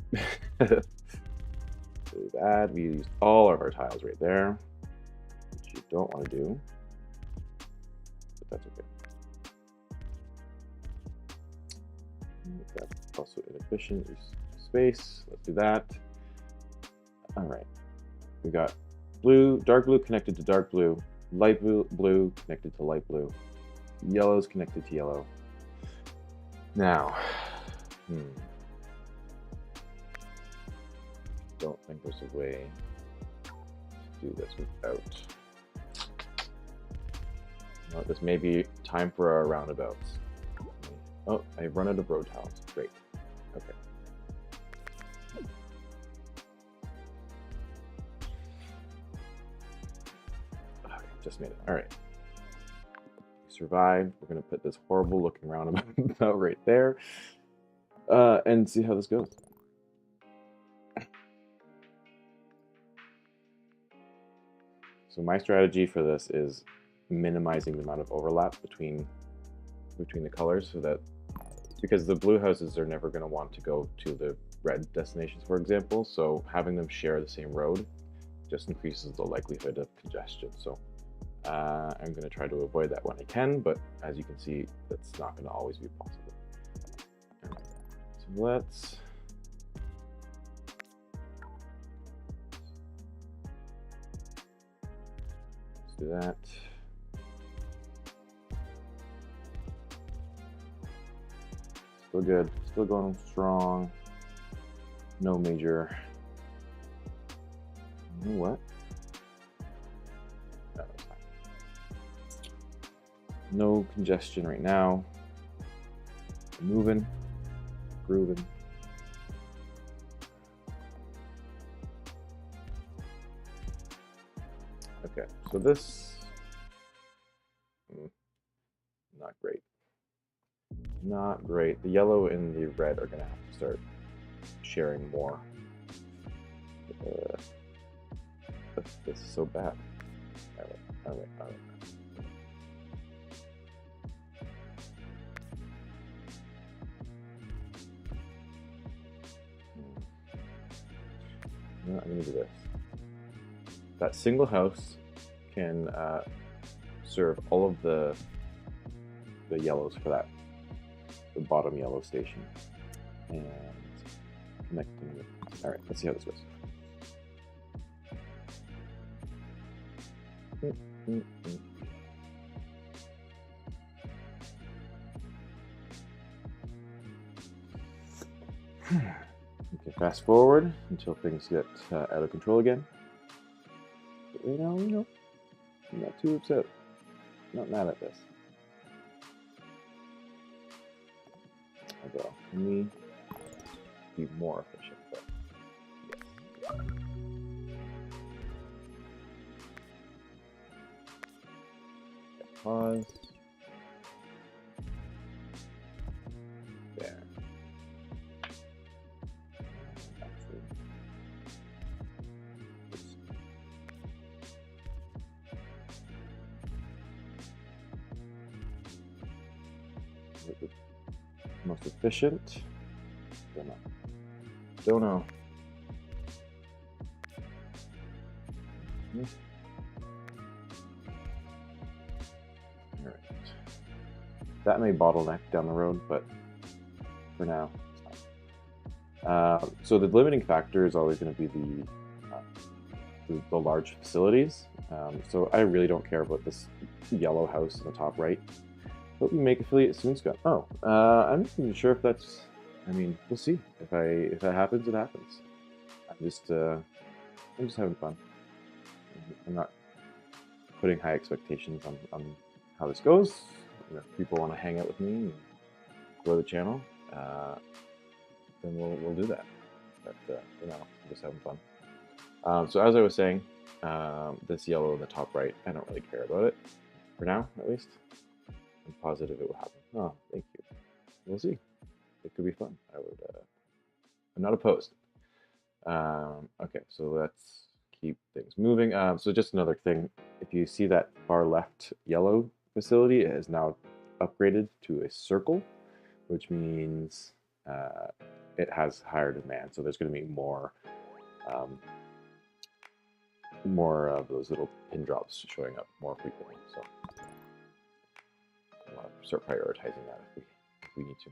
really bad. We used all of our tiles right there, which you don't want to do, but that's okay. That's also inefficient. Use space. Let's do that. All right. We got blue, dark blue connected to dark blue, light blue connected to light blue, yellow's connected to yellow. Now, don't think there's a way to do this without. Well, this may be time for our roundabouts. Oh, I've run out of road tiles. Great. Okay. Okay, just made it. All right. We survived. We're gonna put this horrible looking roundabout right there, and see how this goes. So my strategy for this is minimizing the amount of overlap between the colors, so that because the blue houses are never going to want to go to the red destinations, for example, so having them share the same road just increases the likelihood of congestion. So I'm going to try to avoid that when I can, but as you can see, that's not going to always be possible. All right. So let's do that. Still good, still going strong. No major. You know what? No, that's fine. No congestion right now. Moving, grooving. Okay, so this, not great. Not great. The yellow and the red are going to have to start sharing more. This is so bad. All right. I'm going to do this. That single house can serve all of the yellows for that, the bottom yellow station, and connecting it. All right, let's see how this goes. Okay, fast forward until things get out of control again. But right now, I'm not too upset. I'm not mad at this. Although, can we be more efficient? But, yes. Pause. There. Actually, most efficient? Don't know. Don't know. Alright. That may bottleneck down the road, but for now, it's fine. So the limiting factor is always going to be the large facilities. So I really don't care about this yellow house in the top right. But we make affiliate soon, Scott. Oh, I'm not even sure if that's. I mean, we'll see. If that happens, it happens. I'm just having fun. I'm not putting high expectations on how this goes. If people want to hang out with me and grow the channel, then we'll do that. But for now, I'm just having fun. So as I was saying, this yellow in the top right, I don't really care about it for now, at least. I'm positive it will happen. Oh, thank you. We'll see. It could be fun. I'm not opposed. Okay, so let's keep things moving. So just another thing, if you see that far left yellow facility, it is now upgraded to a circle, which means it has higher demand. So there's going to be more of those little pin drops showing up more frequently. So I'll start prioritizing that if we need to.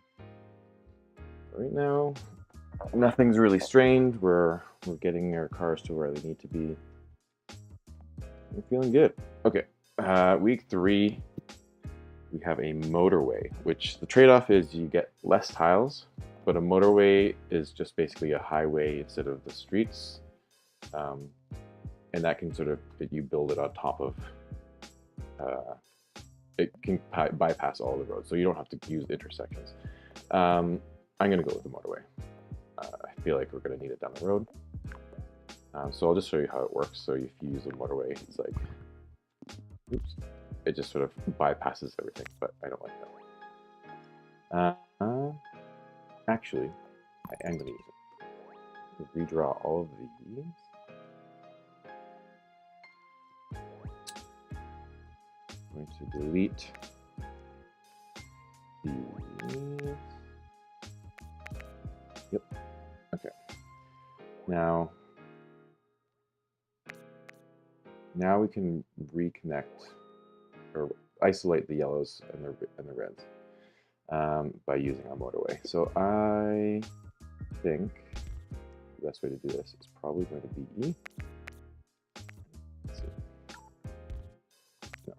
Right now, nothing's really strained. We're getting our cars to where they need to be. We're feeling good. Okay, week 3, we have a motorway, which the trade-off is you get less tiles, but a motorway is just basically a highway instead of the streets. And that can sort of, you build it on top of, it can bypass all the roads, so you don't have to use intersections. I'm going to go with the motorway. I feel like we're going to need it down the road. So I'll just show you how it works. So if you use the motorway, it's like, oops, it just sort of bypasses everything, but I don't like that. Actually, I am going to use it. Redraw all of these. I'm going to delete these. Yep. Okay. Now we can reconnect or isolate the yellows and the reds by using our motorway. So I think the best way to do this is probably going to be let's see. No.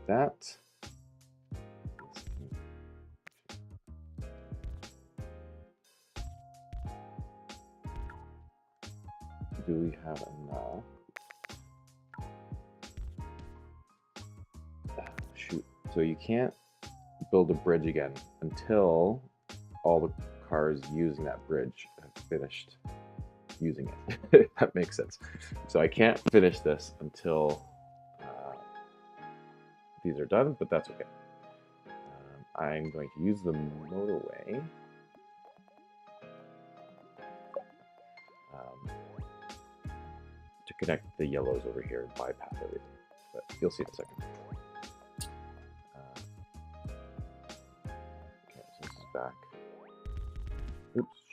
That. Do we have enough? Shoot. So you can't build a bridge again until all the cars using that bridge have finished using it. If that makes sense. So I can't finish this until these are done, but that's okay. I'm going to use the motorway. To connect the yellows over here and bypass everything, but you'll see in a second. Okay, so this is back. Oops.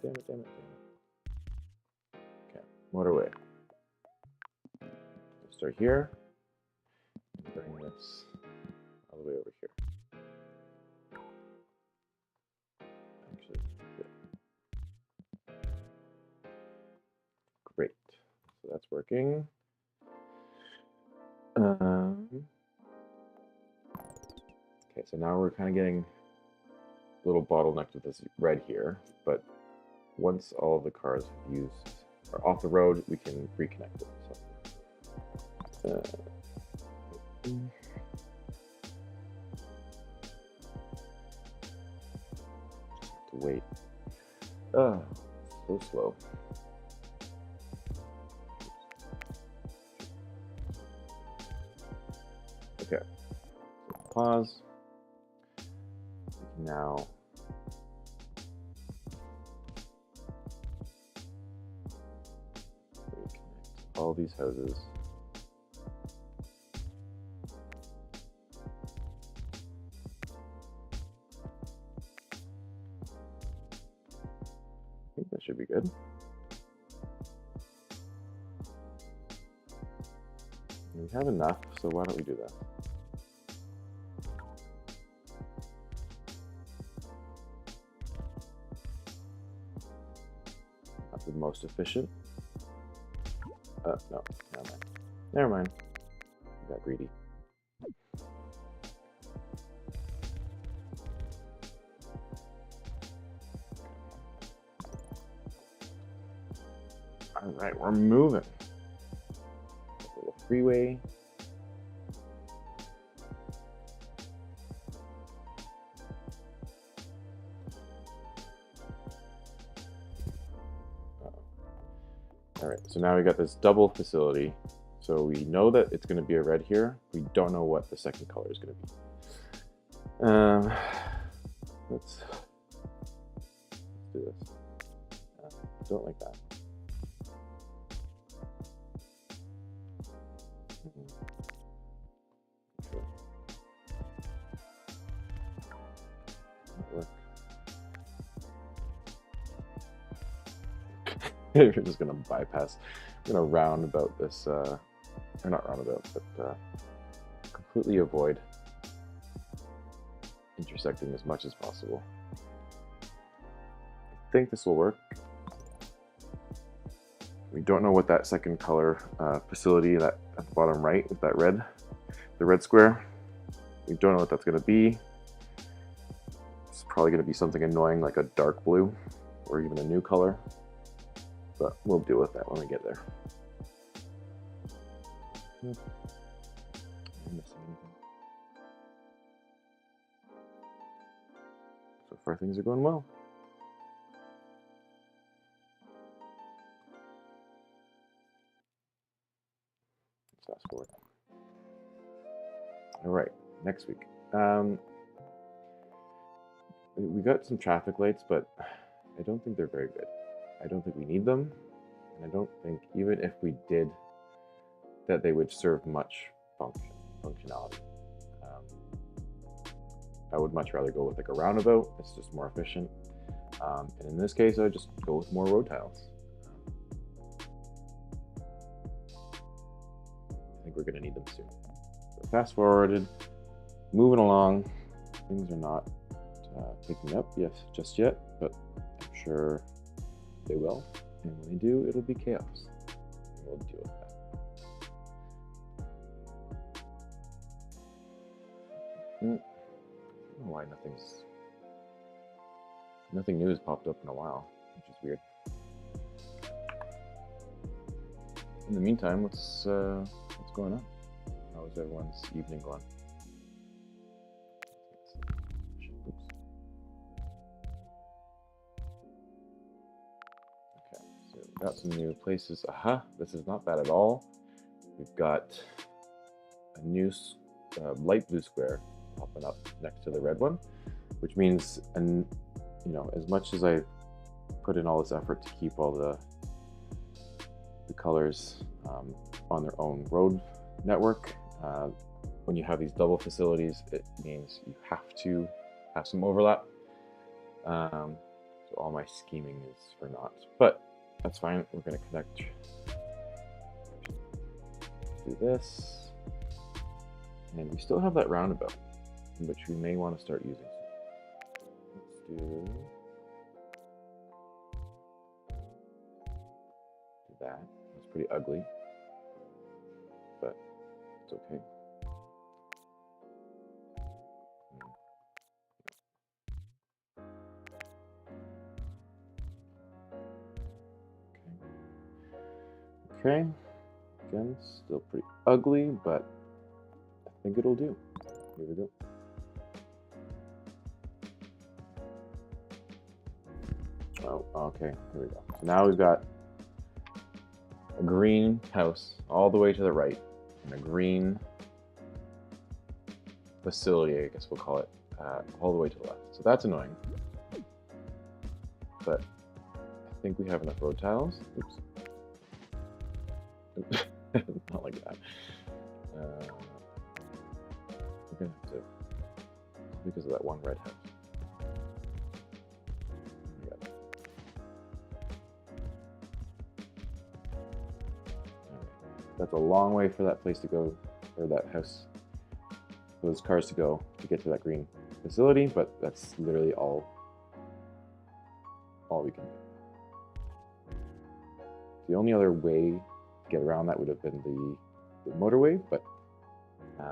damn it. Okay, motorway. Let's start here. Bring this all the way over here. Actually, yeah. Great. So that's working. Okay, so now we're kind of getting a little bottlenecked with this red here, but once all of the cars have used are off the road, we can reconnect it. So, to wait. So slow. Okay. So pause. Now reconnect all these houses. I think that should be good. We have enough, so why don't we do that? Not the most efficient. No, never mind. Never mind. I got greedy. All right, we're moving. A little freeway. All right, so now we got this double facility. So we know that it's going to be a red here. We don't know what the second color is going to be. Let's do this. Don't like that. Sure. Work. You're just gonna bypass. I'm gonna roundabout this, or not roundabout, but completely avoid intersecting as much as possible. I think this will work. We don't know what that second color facility, that at the bottom right with that red, the red square. We don't know what that's gonna be. It's probably gonna be something annoying like a dark blue or even a new color. But we'll deal with that when we get there. Am I missing anything? So far things are going well. Let's fast forward. All right, next week. We got some traffic lights, but I don't think they're very good. I don't think we need them, and I don't think even if we did, that they would serve much functionality. I would much rather go with like a roundabout. It's just more efficient. And in this case, I would just go with more road tiles. I think we're going to need them soon. So fast forwarded, moving along. Things are not picking up just yet, but I'm sure they will, and when they do, it'll be chaos. And we'll deal with that. I don't know why nothing new has popped up in a while, which is weird. In the meantime, what's going on? How is everyone's evening going? Oops. Okay, so we've got some new places. Aha, this is not bad at all. We've got a new light blue square popping up next to the red one, which means, and you know, as much as I put in all this effort to keep all the colors on their own road network, when you have these double facilities, it means you have to have some overlap. So all my scheming is for naught. But that's fine. We're going to connect. Do this. And we still have that roundabout, which we may want to start using. Let's do that. It's pretty ugly, but it's okay. Okay. Again, still pretty ugly, but I think it'll do. Here we go. Oh, okay. Here we go. So now we've got a green house all the way to the right, and a green facility, I guess we'll call it, all the way to the left. So that's annoying. But I think we have enough road tiles. Oops. Not like that. We're gonna have to, because of that one red house. That's a long way for that place to go, or that house, those cars to go to get to that green facility, but that's literally all we can do. The only other way to get around that would have been the motorway, but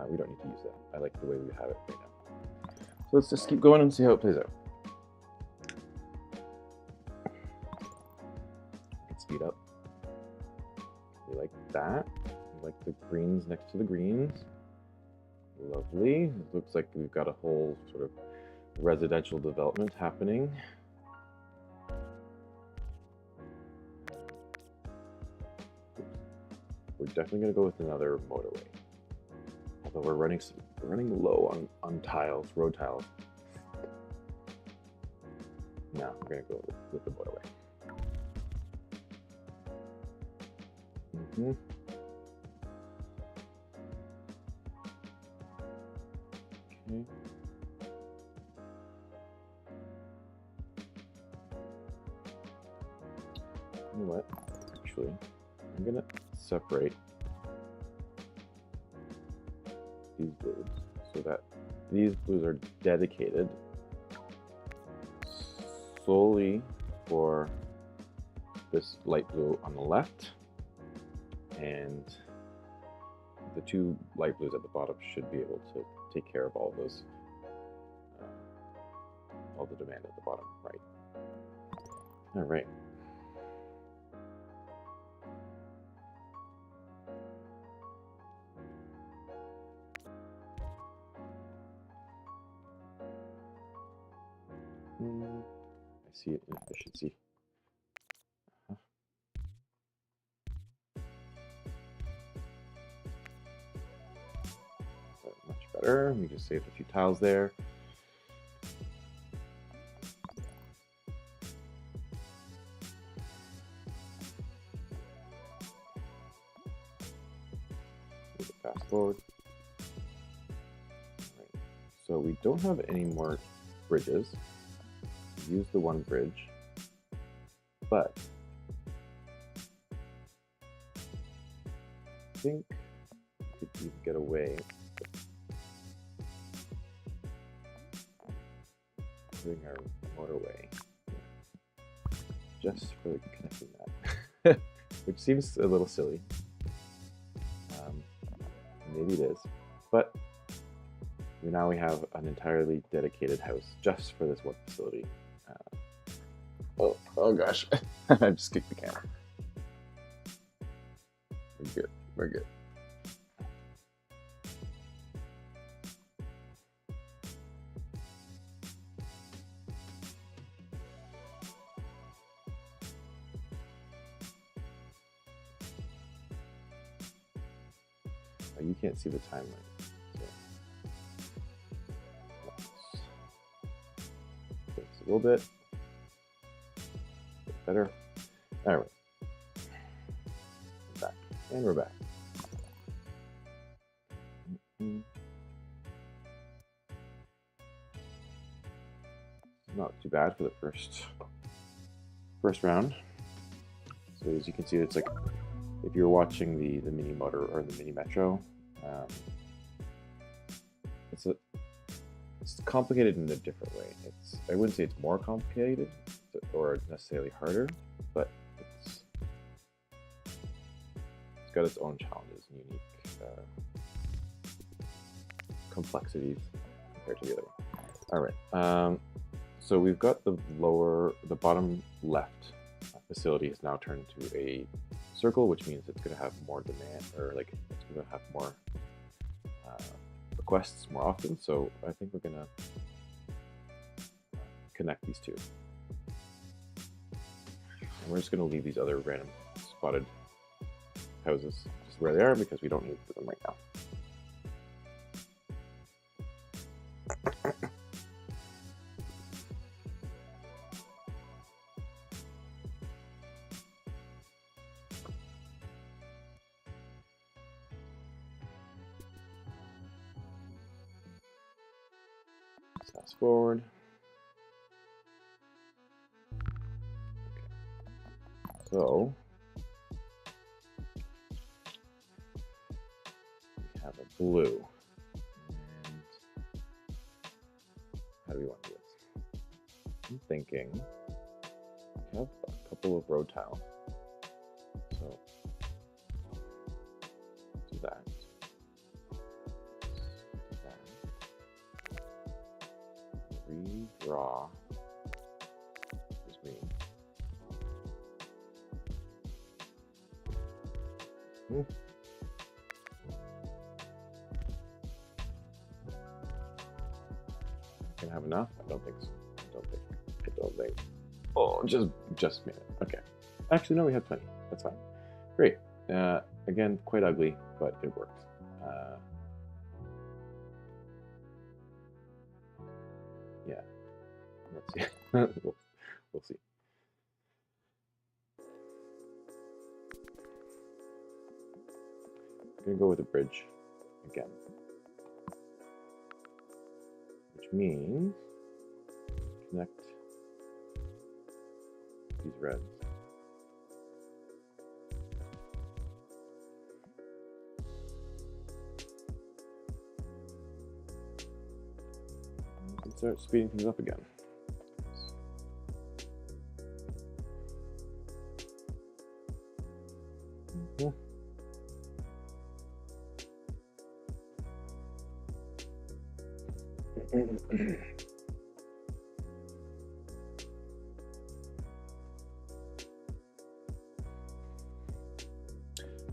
we don't need to use that. I like the way we have it right now. So let's just keep going and see how it plays out. Let's speed up. We like that. We like the greens next to the greens. Lovely. It looks like we've got a whole sort of residential development happening. We're definitely going to go with another motorway. Although we're running low on tiles, road tiles. No, we're going to go with the motorway. Okay. You know what? Actually, I'm gonna separate these blues so that these blues are dedicated solely for this light blue on the left, and the two light blues at the bottom should be able to take care of all those, all the demand at the bottom right. All right. I see it inefficiency. Much better. We just saved a few tiles there. Fast forward. Right. So we don't have any more bridges. We use the one bridge, but I think we could even get away putting our motorway just for connecting that, which seems a little silly. Maybe it is, but now we have an entirely dedicated house just for this one facility. Oh gosh, I just kicked the camera. We're good. We're good. You can't see the timeline. So fix a little bit. Better. All right. We're back. And we're back. Not too bad for the first first round. So as you can see, it's like if you're watching the mini motor or the mini metro, it's complicated in a different way. I wouldn't say it's more complicated or necessarily harder, but it's got its own challenges and unique complexities compared to the other one. All right. So we've got the bottom left facility has now turned to a circle, which means it's going to have more demand, or like it's going to have more requests more often. So I think we're going to connect these two. And we're just going to leave these other random spotted houses just where they are because we don't need them right now. Fast forward. Okay. So we have a blue. And how do we want to do this? I'm thinking we have a couple of road tiles. So do that. Redraw this green. Can I have enough? I don't think so. I don't think. Oh, just a minute. Okay. Actually, no, we have plenty. That's fine. Great. Again, quite ugly, but it works. Yeah. Let's see. we'll see. I'm gonna go with a bridge again, which means connect these reds. And start speeding things up again.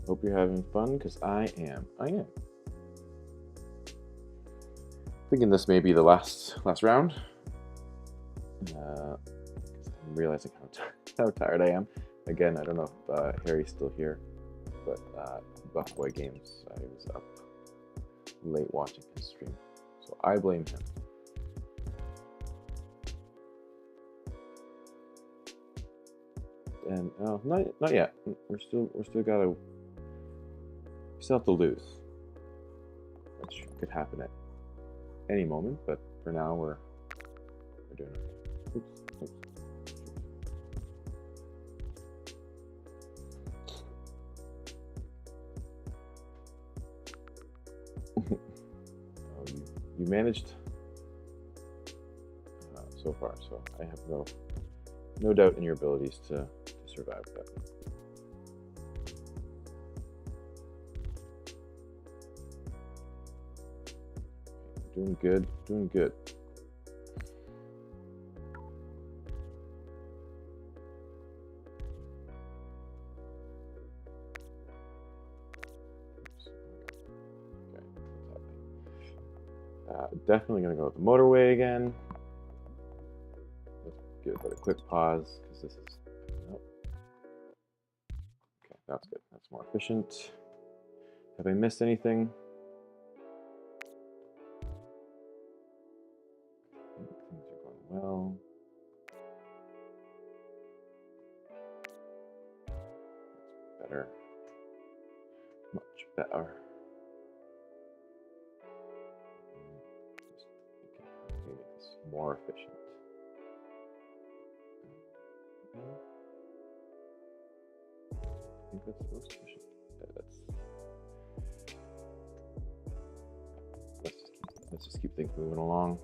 Hope you're having fun, because I am. Thinking this may be the last round. I'm realizing how tired I am. Again, I don't know if Harry's still here, but Buff Boy Games, I was up late watching his stream, so I blame him. And not yet. We still have to lose, which could happen at any moment. But for now, we're doing okay. Oops. You managed so far, so I have no doubt in your abilities to survive that. Doing good. Definitely going to go with the motorway again. Let's give it a quick pause because this is. Nope. Okay, that's good. That's more efficient. Have I missed anything? I think things are going well. That's better. Much better. Make this more efficient. think that's the most efficient. Let's just keep things moving along.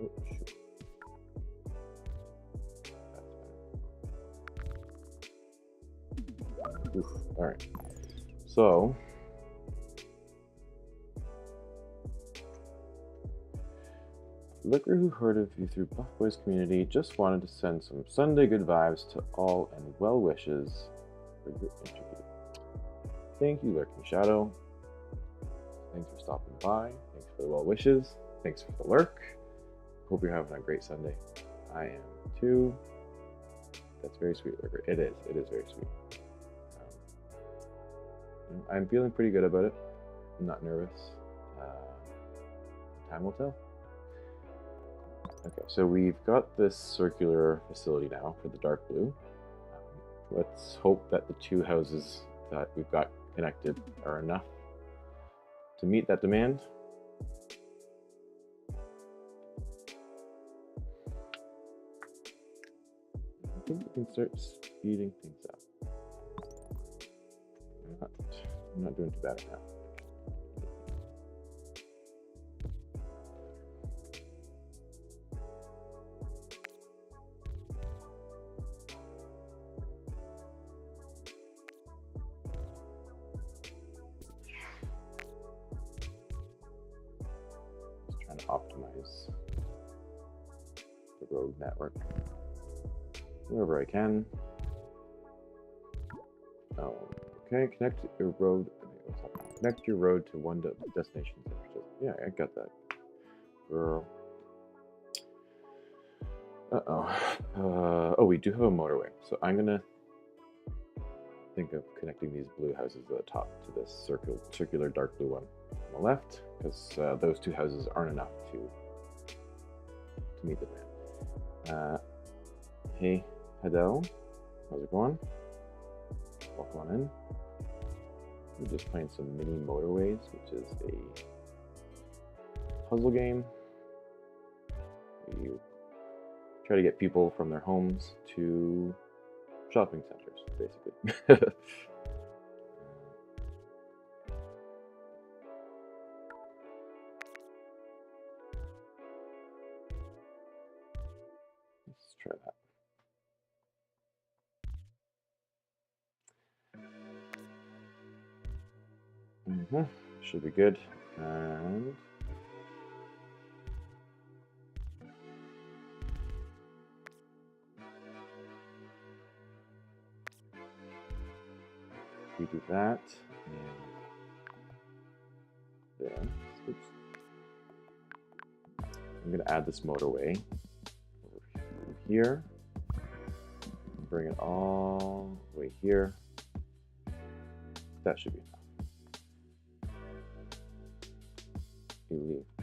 Oh, shoot. Oof. All right. So Liquor, who heard of you through Buff Boys community, just wanted to send some Sunday good vibes to all and well wishes for your interview. Thank you, Lurking Shadow. Thanks for stopping by. Thanks for the well wishes. Thanks for the lurk. Hope you're having a great Sunday. I am too. That's very sweet, Lurker. It is. It is very sweet. I'm feeling pretty good about it. I'm not nervous. Time will tell. Okay, so we've got this circular facility now for the dark blue. Let's hope that the two houses that we've got connected are enough to meet that demand. I think we can start speeding things up. I'm not doing too bad right now. Just trying to optimize the road network wherever I can. Oh, okay, connect your road. Connect your road to one destination. Yeah, I got that. Girl. Oh, we do have a motorway. So I'm gonna think of connecting these blue houses at the top to this circular dark blue one on the left, because those two houses aren't enough to meet the demand. Hey, Hadel, how's it going? Welcome on in. We're just playing some mini motorways, which is a puzzle game. You try to get people from their homes to shopping centers, basically. Let's try that. Should be good. And we do that, and then oops. I'm going to add this motorway over here. Bring it all the way here. That should be enough.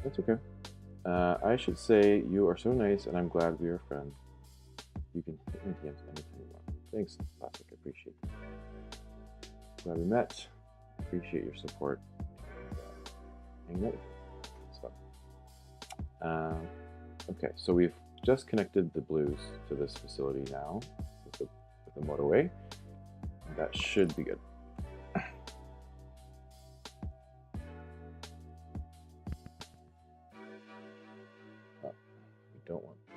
That's okay. I should say you are so nice, and I'm glad we are friends. You can hit my DMs anytime you want. Thanks, Classic. I appreciate it. Glad we met. Appreciate your support. Hanging out with you. So, okay, so we've just connected the blues to this facility now with the motorway. That should be good. Don't want to.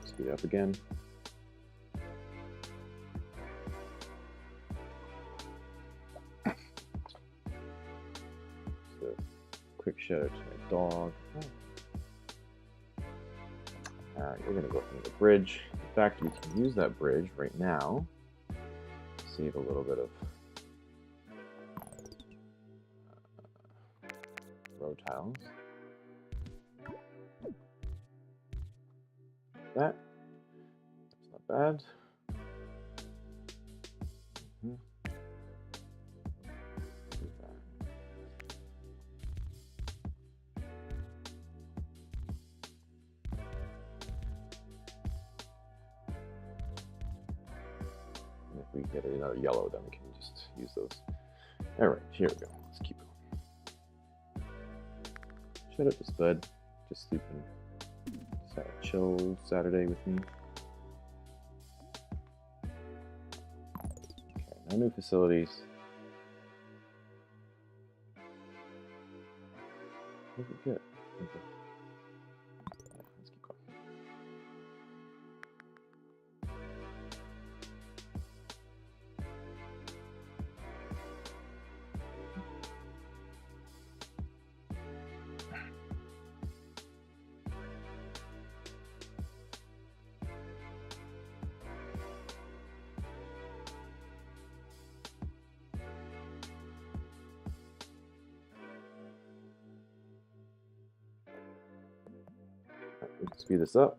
Speed up again. So, quick shout out to my dog. We're going to go from the bridge. In fact, we can use that bridge right now. Save a little bit of road tiles. That's not bad. we get another yellow, then we can just use those. All right, here we go. Let's keep going. Shut up, this bud. Just sleeping. Just had a chill Saturday with me. Okay, no new facilities. What did we get? Okay. Yeah, let's keep going. Let's speed this up.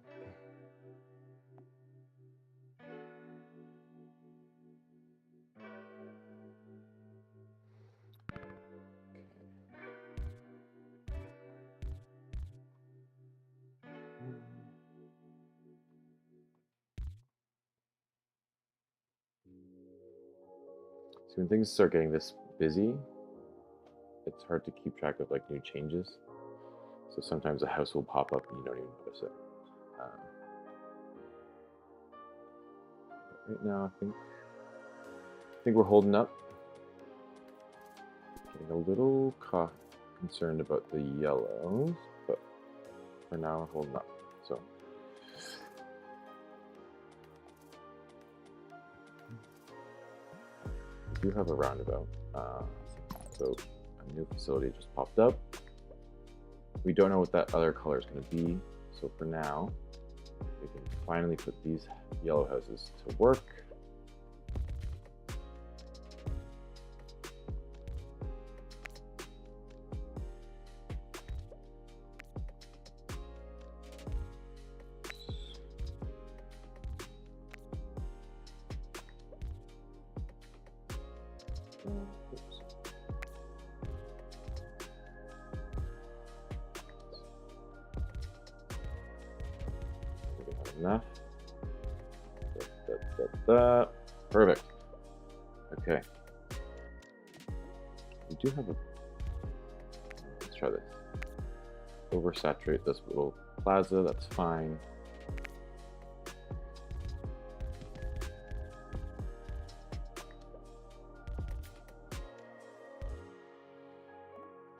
So when things start getting this busy, it's hard to keep track of like new changes. So sometimes a house will pop up and you don't even notice it. Right now, I think we're holding up. Getting a little concerned about the yellows, but for now we're holding up. So we do have a roundabout. So a new facility just popped up. We don't know what that other color is going to be. So for now, we can finally put these yellow houses to work. Oops. We have enough. Perfect. Okay. We do have a. Let's try this. Oversaturate this little plaza. That's fine.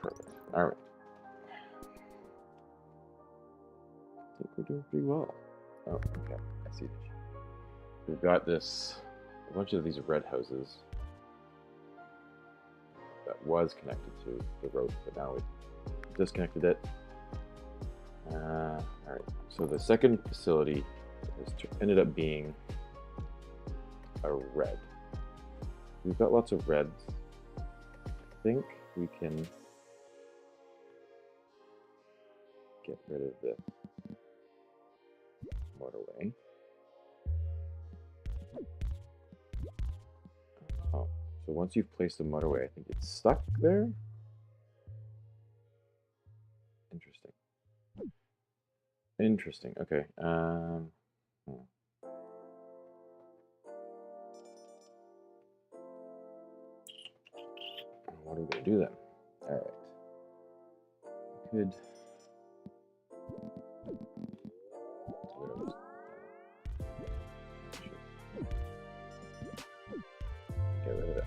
Perfect. All right. I think we're doing pretty well. Oh, okay. I see. We've got a bunch of these red houses that was connected to the road, but now we disconnected it. All right. So the second facility ended up being a red. We've got lots of reds. I think we can get rid of the motorway. Oh, so once you've placed the motorway, I think it's stuck there. Interesting. Interesting. Okay. What are we gonna do then? All right. Good. Get rid of it.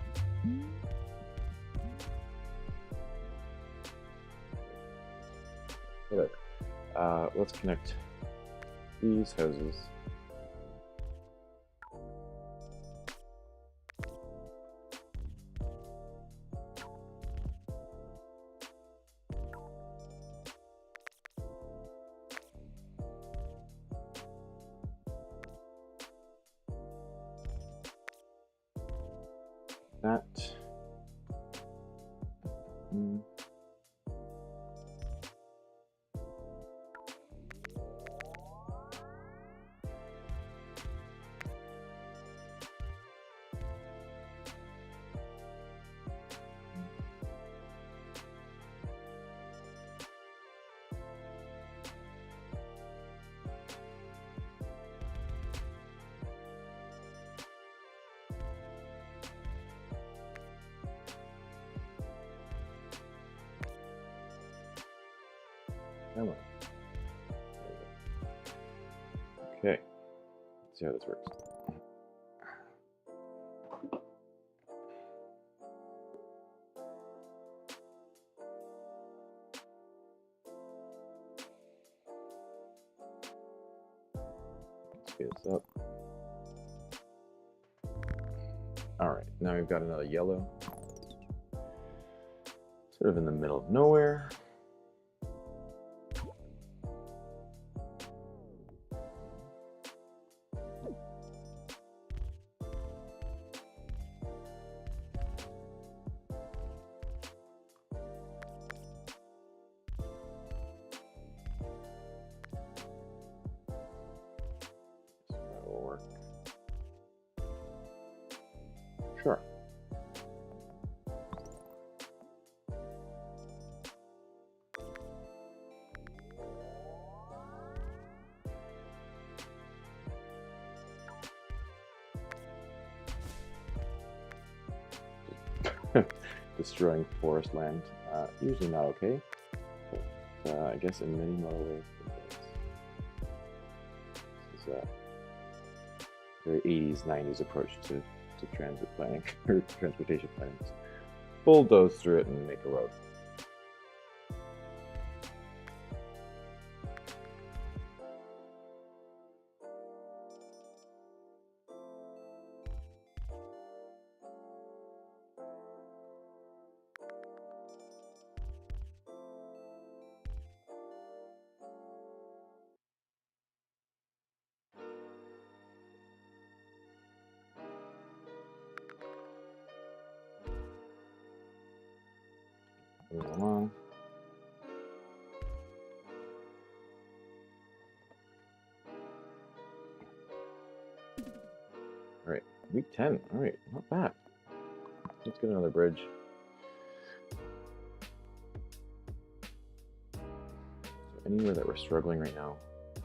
Whatever. Let's connect these houses. That. Come on. There we go. Okay. Let's see how this works. Speed this up. Alright, now we've got another yellow. Sort of in the middle of nowhere. That will work. Sure. Destroying forest land. Usually not okay, but I guess in many motorways this is a very 80s, 90s approach to transit planning or transportation planning. Just bulldoze through it and make a road. Moving along. All right, week 10. All right, not bad. Let's get another bridge. So anywhere that we're struggling right now? I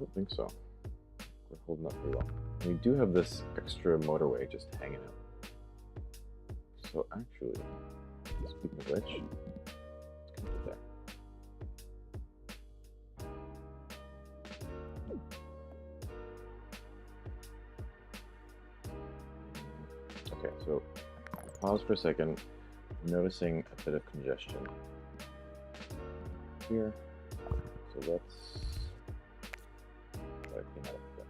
don't think so. We're holding up pretty well. And we do have this extra motorway just hanging out. So actually, speaking of which, let's come to there. Okay, so pause for a second. I'm noticing a bit of congestion here. So let's try to clean that up a bit.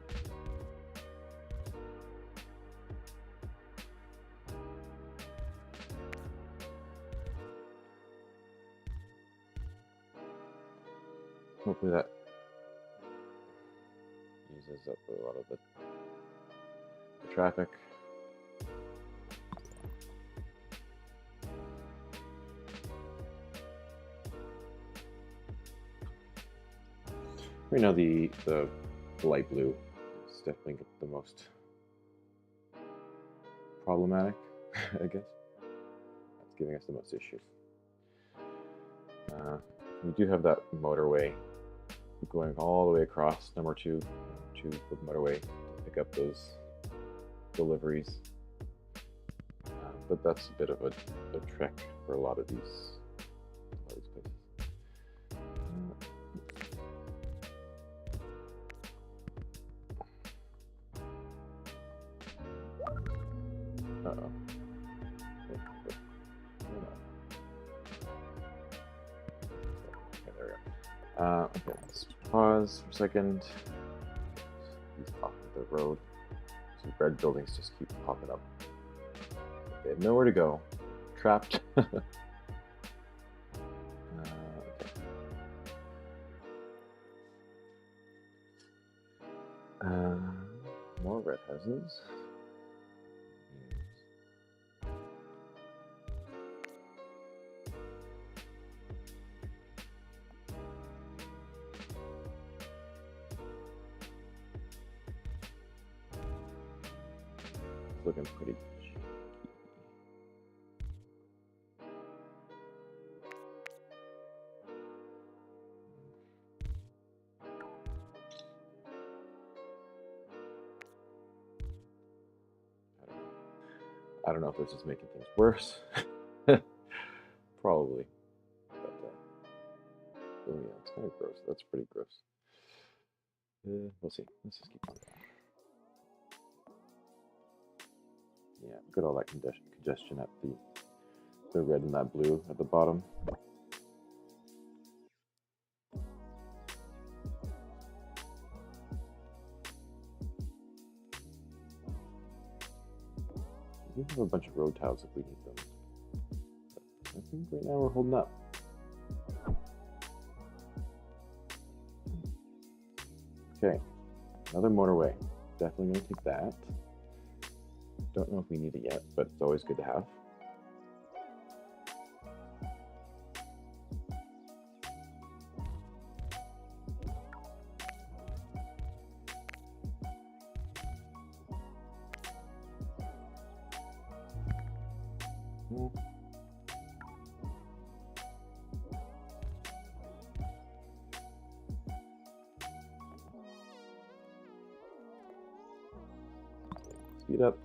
Hopefully that eases up a lot of the traffic. Right now the light blue is definitely the most problematic, I guess. That's giving us the most issues. We do have that motorway going all the way across number 2 to the motorway to pick up those deliveries. But that's a bit of a trek for a lot of these places. Uh-oh. Okay, there we go. Okay, let's pause for a second. He's off the road. Some red buildings just keep popping up. They have nowhere to go. Trapped. Okay. More red houses. It's looking pretty cheeky. I don't know if this is making things worse. Probably. But, oh yeah, it's kind of gross. That's pretty gross. We'll see. Let's just keep going. Yeah, look at all that congestion at the red and that blue at the bottom. We have a bunch of road tiles if we need them. But I think right now we're holding up. Okay, another motorway. Definitely going to take that. Don't know if we need it yet, but it's always good to have. Speed up.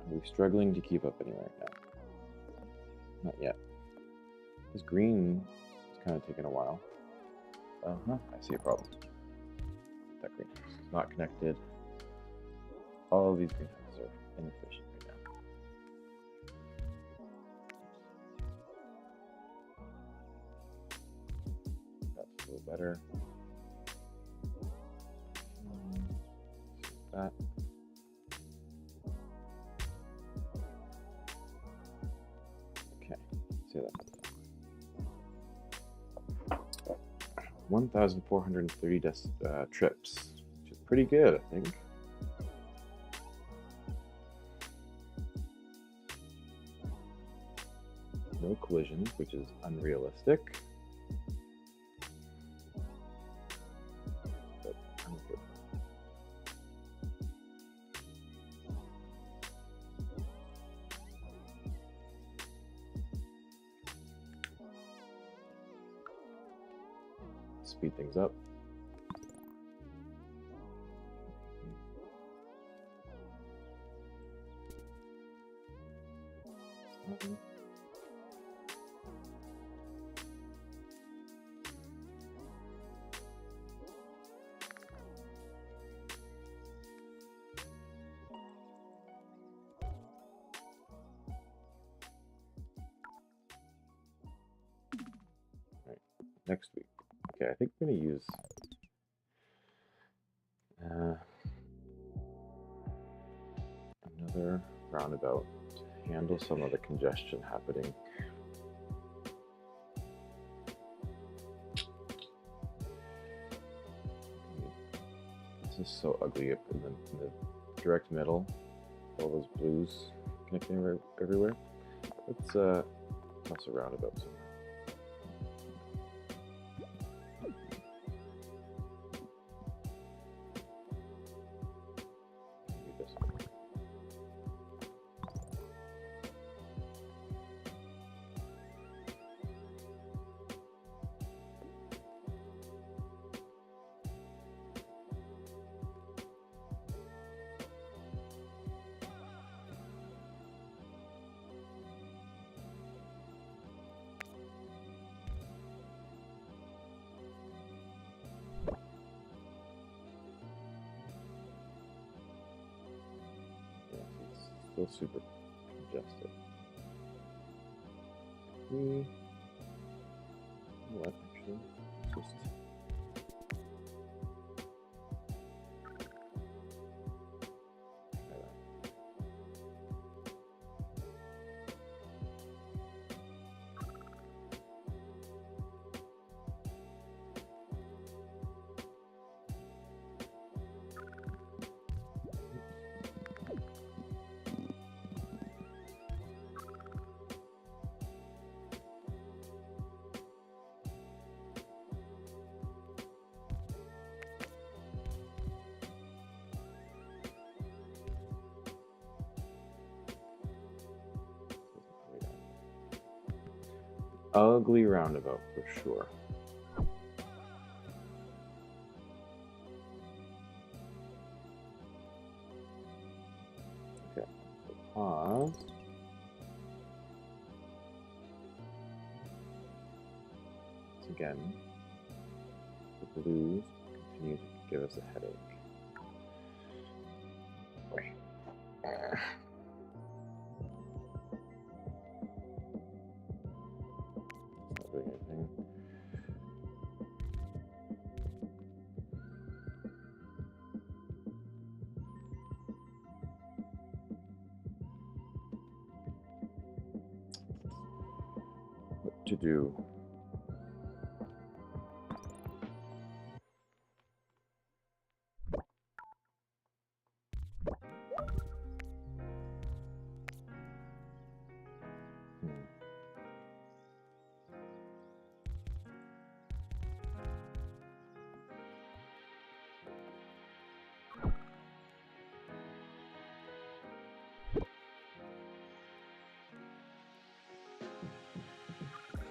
Are we struggling to keep up anywhere right now? Not yet. This green is kind of taking a while. I see a problem. That green is not connected. All of these greenhouses are inefficient right now. That's a little better. That. Okay, see that. 1,430 trips, which is pretty good, I think. No collisions, which is unrealistic. But I'm good. Speed things up. Right, next week. Okay, I think we're going to use another roundabout to handle some of the congestion happening. This is so ugly up in the direct middle. All those blues connecting everywhere. Let's toss a roundabout somewhere. Still super congested. You know what, actually, just try that. Ugly roundabout for sure. Okay, so pause. again, the blues continue to give us a headache. Wait. It's not doing anything. What to do?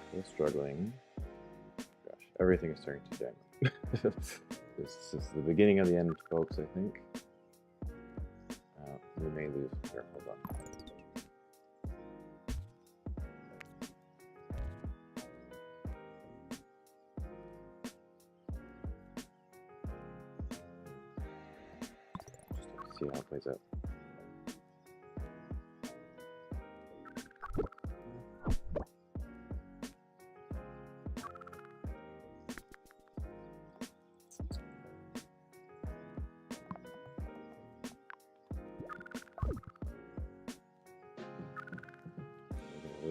Still struggling. Gosh, everything is starting to jam. This is the beginning of the end, folks, I think. We may lose. Here, hold on. Just see how it plays out.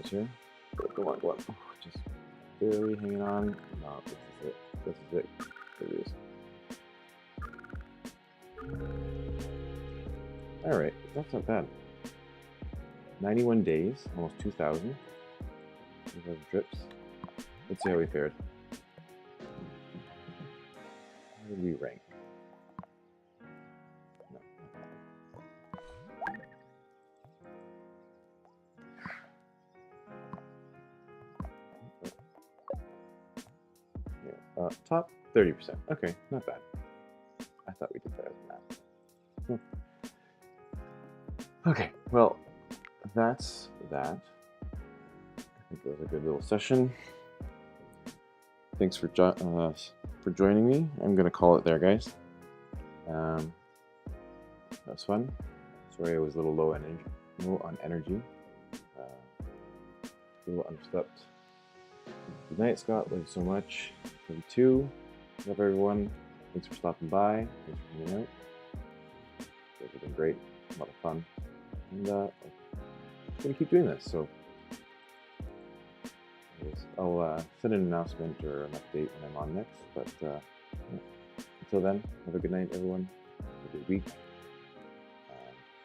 Here. Go on, go on. Just barely hanging on. No, this is it. This is it. There it is. Alright, that's not bad. 91 days, almost 2,000. 2,000 trips. Let's see how we fared. How did we rank? No. Top 30%. Okay, not bad. I thought we did better than that. Okay, well, that's that. I think it was a good little session. Thanks for joining me. I'm gonna call it there, guys. That was fun. Sorry, I was a little low on energy. A little underslept. Good night, Scott. Love you so much. Love you too. Love everyone. Thanks for stopping by. Thanks for hanging out. You guys have been great. A lot of fun. And I'm going to keep doing this. So I'll send an announcement or an update when I'm on next. But until then, have a good night, everyone. Have a good week.